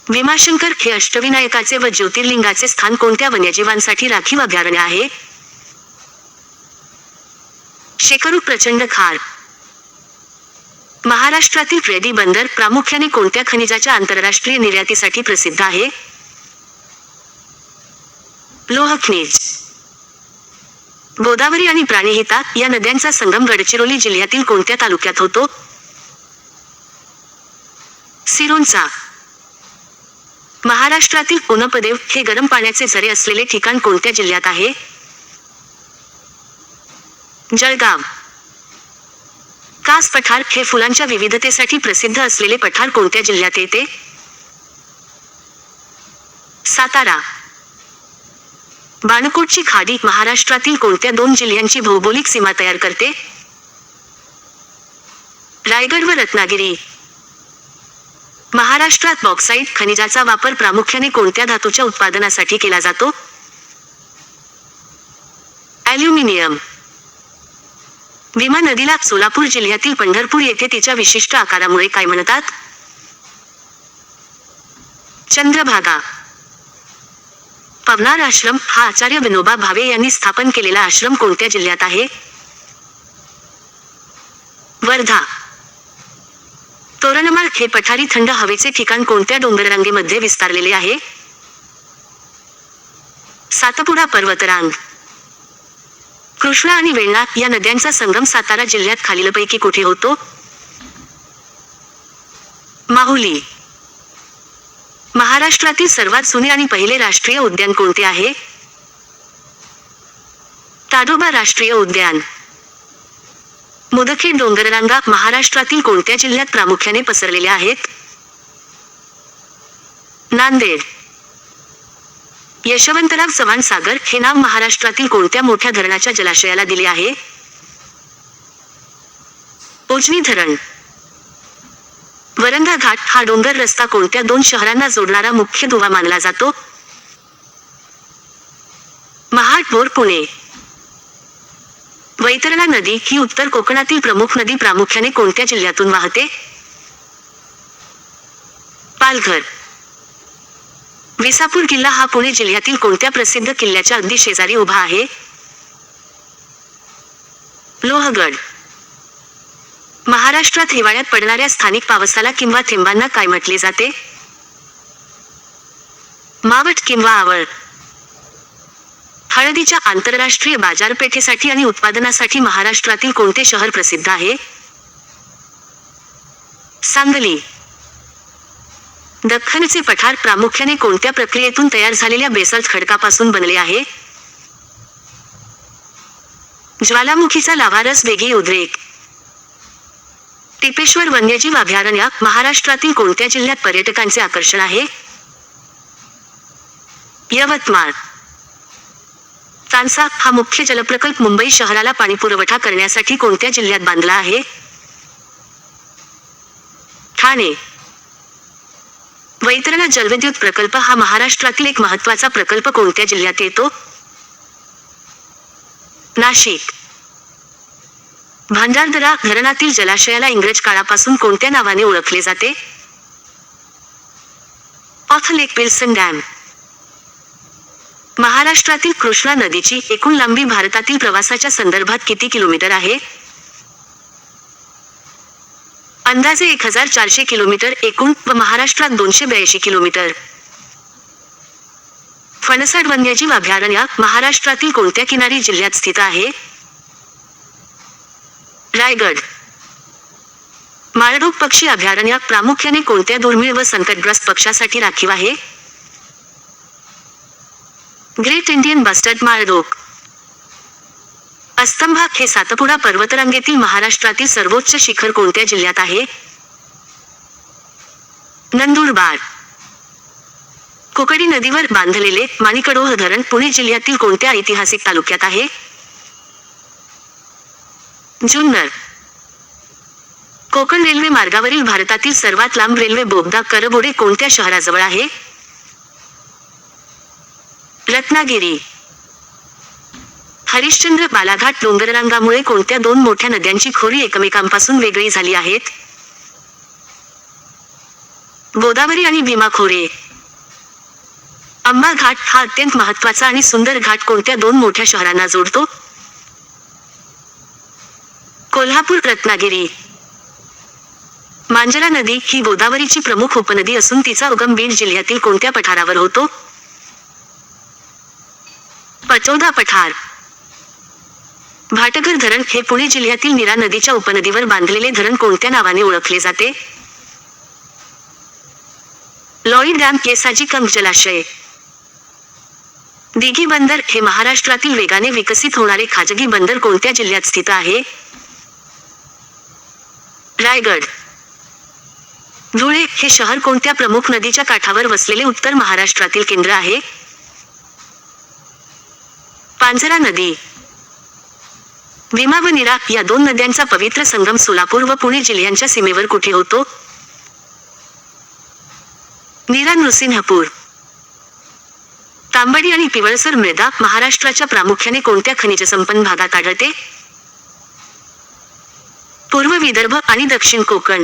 भीमाशंकर हे अष्टविनायकाचे व ज्योतिर्लिंगाचे स्थान कोणत्या वन्यजीवांसाठी राखीव अभयारण्य आहे? शेकरू प्रचंड खार. महाराष्ट्रातील रेडी बंदर प्रामुख्याने कोणत्या खनिजाच्या आंतरराष्ट्रीय निर्यातीसाठी प्रसिद्ध आहे? लोह खनिज. गोदावरी आणि प्राणहिता या नद्यांचा संगम गडचिरोली जिल्ह्यातील कोणत्या तालुक्यात होतो? सिरोंचा. महाराष्ट्रातील ओनपदेव हे गरम पाण्याचे झरे असलेले ठिकाण कोणत्या जिल्ह्यात आहे? जळगाव. कास पठार हे फुलांच्या विविधतेसाठी प्रसिद्ध असलेले पठार कोणत्या जिल्ह्यात येते? सातारा. बाणकोटची खाडी महाराष्ट्रातील कोणत्या 2 जिल्ह्यांची भौगोलिक सीमा तयार करते? रायगड व रत्नागिरी. महाराष्ट्रात बॉक्साईट खनिजाचा वापर प्रामुख्याने कोणत्या धातूच्या उत्पादनासाठी केला जातो? ॲल्युमिनियम. भीमा नदीला सोलापूर जिल्ह्यातील पंढरपूर येथे तिच्या विशिष्ट आकारामुळे काय म्हणतात? चंद्रभागा. पवनार आश्रम हा आचार्य विनोबा भावे यांनी स्थापन केलेला आश्रम कोणत्या जिल्ह्यात आहे? वर्धा. तोरणमाळ हे पठारी थंड हवेचे ठिकाण कोणत्या डोंगररांगेमध्ये विस्तारलेले आहे? सातपुडा पर्वतरांग. कृष्णा आणि वेण्णा या नद्यांचा संगम सातारा जिल्ह्यात खालीलपैकी कुठे होतो? माहुली. महाराष्ट्रातील सर्वात जुने आणि पहिले राष्ट्रीय उद्यान कोणते आहे? ताडोबा राष्ट्रीय उद्यान. मुदखेड डोंगररांगा महाराष्ट्रातील कोणत्या जिल्ह्यात प्रामुख्याने पसरलेल्या आहेत? नांदेड. यशवंतराव चव्हाण सागर हे नाव महाराष्ट्रातील कोणत्या मोठ्या धरणाच्या जलाशयाला दिले आहे? उजनी धरण. वरंगा घाट हा डोंगर रस्ता कोणत्या दोन शहरांना जोडणारा मुख्य दुवा मानला जातो? महाड भोर पुणे. वैतरणा नदी ही उत्तर कोकणातील प्रमुख नदी प्रामुख्याने कोणत्या जिल्ह्यातून वाहते? पालघर. विसापूर किल्ला हा पुणे जिल्ह्यातील कोणत्या प्रसिद्ध किल्ल्याच्या अगदी शेजारी उभा आहे? लोहगड. महाराष्ट्रात हिवाळ्यात पडणाऱ्या स्थानिक पावसाला किंवा थेंबांना काय म्हटले जाते? मावट किंवा आवळ. हळदीच्या आंतरराष्ट्रीय बाजारपेठेसाठी आणि उत्पादनासाठी महाराष्ट्रातील कोणते शहर प्रसिद्ध आहे? सांगली. दख्खनचे पठार प्रामुख्याने कोणत्या प्रक्रियेतून तयार झालेल्या बेसल्ट खडकापासून बनले आहे? ज्वालामुखीचा लाव्हारस वेगळी उद्रेक. टिपेश्वर वन्यजीव अभयारण्य महाराष्ट्रातील कोणत्या जिल्ह्यात पर्यटकांचे आकर्षण आहे? यवतमाळ. तानसा हा मुख्य जलप्रकल्प मुंबई शहराला पाणीपुरवठा करण्यासाठी कोणत्या जिल्ह्यात बांधला आहे? ठाणे. वैतरणा जलविद्युत प्रकल्प हा महाराष्ट्रातील एक महत्त्वाचा प्रकल्प कोणत्या जिल्ह्यात येतो? नाशिक. भांडारदरा धरणातील जलाशयाला इंग्रज काळापासून कोणत्या नावाने ओळखले जाते? ऑथ लेक पिल्सन डॅम. महाराष्ट्रातील कृष्णा नदीची एकूण लांबी भारतातील प्रवासाच्या संदर्भात किती किलोमीटर आहे? अंदाजे 1400 किलोमीटर एकूण व महाराष्ट्रात 282 किलोमीटर. फणसाड वन्यजीव अभयारण्य महाराष्ट्रातील कोणत्या किनारी जिल्ह्यात स्थित आहे? रायगड. माळढोक पक्षी अभयारण्य प्रामुख्याने कोणत्या दुर्मिळ व संकटग्रस्त पक्ष्यासाठी राखीव आहे? ग्रेट इंडियन बस्टर्ड माळढोक. अस्तंभा हे सातपुडा पर्वतरांगेतील महाराष्ट्रातील सर्वोच्च शिखर कोणत्या जिल्ह्यात आहे? नंदुरबार. कोकडी नदीवर बांधलेले माणिकडोह धरण पुणे जिल्ह्यातील कोणत्या ऐतिहासिक तालुक्यात आहे? जुन्नर. कोकण रेल्वे मार्गावरील भारतातील सर्वात लांब रेल्वे बोगदा करबोडे कोणत्या शहराजवळ आहे? रत्नागिरी. हरिश्चंद्र बालाघाट डोंगररांगामुळे कोणत्या दोन मोठ्या नद्यांची खोरी एकमेकांपासून वेगळी झाली आहेत? गोदावरी आणि भीमा खोरे. अंबा घाट हा अत्यंत महत्त्वाचा आणि सुंदर घाट कोणत्या दोन मोठ्या शहरांना जोडतो? कोल्हापूर रत्नागिरी. मांजरा नदी ही गोदावरीची प्रमुख उपनदी असून तिचा उगम बीड जिल्ह्यातील कोणत्या पठारावर होतो? पटोदा पठार. भाटघर धरण हे पुणे जिल्ह्यातील नीरा नदीच्या उपनदीवर बांधलेले धरण कोणत्या नावाने ओळखले जाते? लॉई डॅम केसाजी कंक जलाशय. दिघी बंदर हे महाराष्ट्रातील वेगाने विकसित होणारे खाजगी बंदर कोणत्या जिल्ह्यात स्थित आहे? रायगड. धुळे हे शहर कोणत्या प्रमुख नदीच्या काठावर वसलेले उत्तर महाराष्ट्रातील केंद्र आहे? पांझरा नदी. भीमा व नीरा या दोन नद्यांचा पवित्र संगम सोलापूर व पुणे जिल्ह्यांच्या सीमेवर कुठे होतो? नीरा नृसिंहपूर. तांबडी आणि पिवळसर मृदा महाराष्ट्राच्या प्रामुख्याने कोणत्या खनिज संपन्न भागात आढळते? पूर्व विदर्भ आणि दक्षिण कोकण.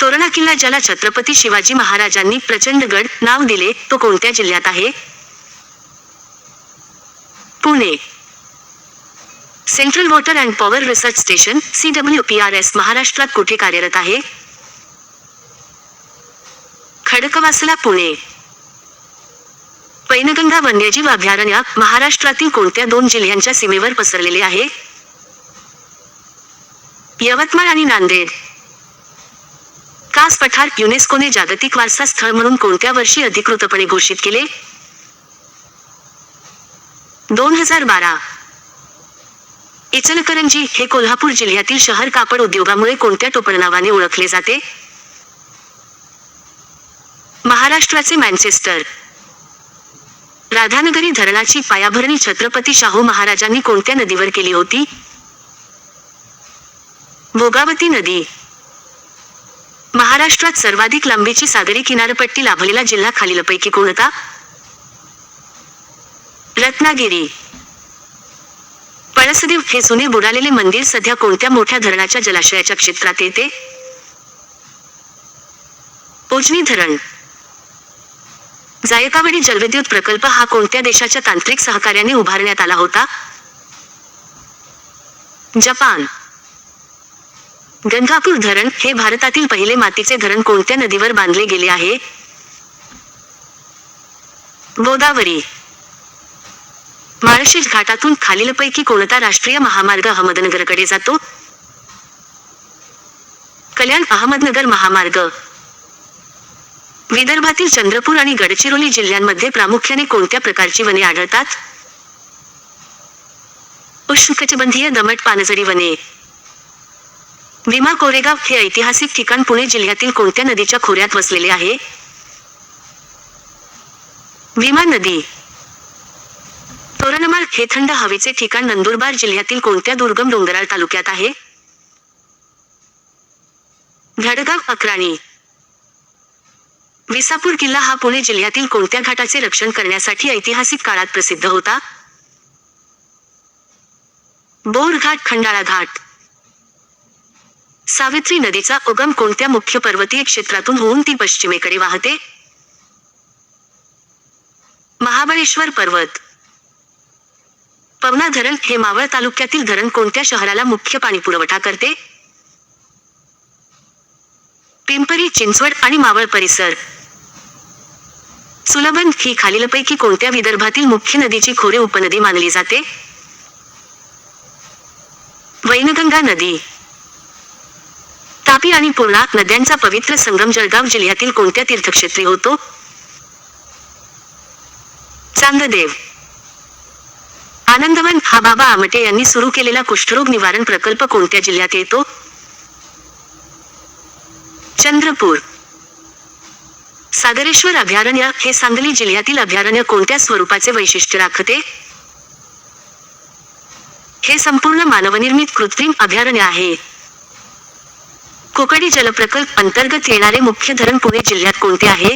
तोरणा किल्ला ज्याला छत्रपती शिवाजी महाराजांनी प्रचंडगड नाव दिले तो कोणत्या जिल्ह्यात आहे? Pune. Central water and power research station CWPRS महाराष्ट्रात कुठे कार्यरत आहे? खडकवासला, पुणे. पैनगंगा वन्यजीव अभयारण्य महाराष्ट्रातील कोणत्या 2 जिल्ह्यांच्या सीमेवर पसरलेले आहे? यवतमाळ आणि नांदेड. कास पठार युनेस्कोने जागतिक वारसा स्थळ म्हणून कोणत्या वर्षी अधिकृतपणे घोषित केले? 2012. इचलकरंजी हे कोल्हापूर जिल्ह्यातील शहर कापड उद्योगामुळे कोणत्या टोपण नावाने ओळखले जाते? महाराष्ट्राचे मँचेस्टर. राधानगरी धरणाची पायाभरणी छत्रपती शाहू महाराजांनी कोणत्या नदीवर केली होती? भोगावती नदी. महाराष्ट्रात सर्वाधिक लांबीची सागरी किनारपट्टी लाभलेला जिल्हा खालीलपैकी कोणता? रत्नागिरी. पळसदेव हे जुने बुडालेले मंदिर सध्या कोणत्या मोठ्या धरणाच्या जलाशयाच्या क्षेत्रात येते? उजनी धरण. जायकावाडी जलविद्युत प्रकल्प हा कोणत्या देशाच्या तांत्रिक सहकार्याने उभारण्यात आला होता? जपान. गंगापूर धरण हे भारतातील पहिले मातीचे धरण कोणत्या नदीवर बांधले गेले आहे? गोदावरी. माळशेज घाटातून खालीलपैकी कोणता राष्ट्रीय महामार्ग अहमदनगरकडे जातो? कल्याण अहमदनगर महामार्ग. विदर्भातील चंद्रपूर आणि गडचिरोली जिल्ह्यांमध्ये प्रामुख्याने कोणत्या प्रकारची वने आढळतात? उष्णकटिबंधीय दमट पानझडी वने. भीमा कोरेगाव हे ऐतिहासिक ठिकाण पुणे जिल्ह्यातील कोणत्या नदीच्या खोऱ्यात वसलेले आहे? भीमा नदी. तोरणमाळ हे थंड हवेचे ठिकाण नंदुरबार जिल्ह्यातील कोणत्या दुर्गम डोंगराळ तालुक्यात आहे? धडगाव, अक्राणी. विसापूर किल्ला हा पुणे जिल्ह्यातील कोणत्या घाटाचे रक्षण करण्यासाठी ऐतिहासिक काळात प्रसिद्ध होता? बोरघाट, खंडाळा घाट. सावित्री नदीचा उगम कोणत्या मुख्य पर्वतीय क्षेत्रातून होऊन ती पश्चिमेकडे वाहते? महाबळेश्वर पर्वत. पवना धरण हे मावळ तालुक्यातील धरण कोणत्या शहराला मुख्य पाणीपुरवठा करते? पिंपरी चिंचवड आणि मावळ परिसर. सुलभन ही खालीलपैकी कोणत्या विदर्भातील मुख्य नदीची खोरे उपनदी मानली जाते? वैनगंगा नदी. तापी आणि पूर्णा नद्यांचा पवित्र संगम जळगाव जिल्ह्यातील कोणत्या तीर्थक्षेत्री होतो? चांददेव. आनंदवन हा बाबा आमटे यांनी सुरू केलेला कुष्ठरोग निवारण प्रकल्प कोणत्या जिल्ह्यात येतो? चंद्रपूर. सागरेश्वर अभयारण्य हे सांगली जिल्ह्यातील अभयारण्य कोणत्या स्वरूपाचे वैशिष्ट्य राखते? हे संपूर्ण मानवनिर्मित कृत्रिम अभयारण्य आहे. कोकडी जलप्रकल्प अंतर्गत येणारे मुख्य धरण पुणे जिल्ह्यात कोणते आहे?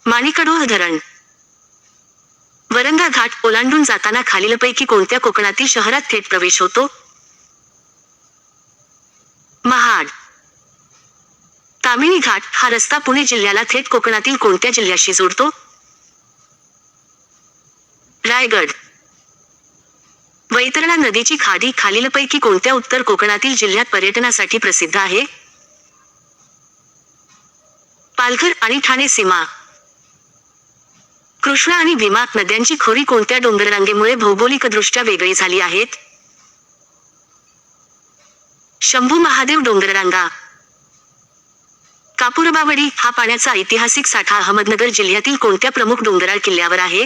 माणिकडोह धरण. वरंगा घाट ओलांडून जाताना खालीलपैकी कोणत्या कोकणातील शहरात थेट प्रवेश होतो? महाड. तामिणी घाट हा रस्ता पुणे जिल्ह्याला थेट कोकणातील कोणत्या जिल्ह्याशी जोडतो? रायगड. वैतरणा नदीची खाडी खालीलपैकी कोणत्या उत्तर कोकणातील जिल्ह्यात पर्यटनासाठी प्रसिद्ध आहे? पालघर आणि ठाणे सीमा. कृष्णा आणि भीमा नद्यांची खोरी कोणत्या डोंगररांगेमुळे भौगोलिकदृष्ट्या वेगळी झाली आहेत? शंभू महादेव डोंगररांगा. कापूरबावडी हा पाण्याचा ऐतिहासिक साठा अहमदनगर जिल्ह्यातील कोणत्या प्रमुख डोंगराळ किल्ल्यावर आहे?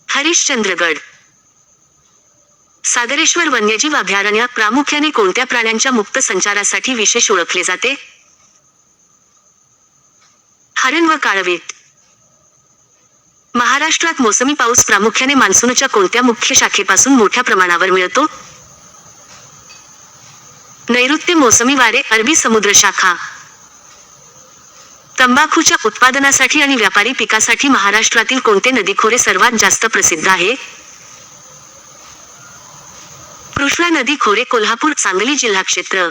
हरिश्चंद्रगड. सागरेश्वर वन्यजीव अभयारण्य प्रामुख्याने कोणत्या प्राण्यांच्या मुक्त संचारासाठी विशेष ओळखले जाते? हरण व काळवीट. महाराष्ट्रात मोसमी पाऊस प्रामुख्याने मान्सूनच्या कोणत्या मुख्य शाखेपासून मोठ्या प्रमाणावर मिळतो? नैऋत्य मोसमी वारे अरबी समुद्र शाखा. तंबाखूच्या उत्पादनासाठी आणि व्यापारी पिकासाठी महाराष्ट्रातील कोणते नदीखोरे सर्वात जास्त प्रसिद्ध आहे? कृष्णा नदी खोरे कोल्हापूर सांगली जिल्हा क्षेत्र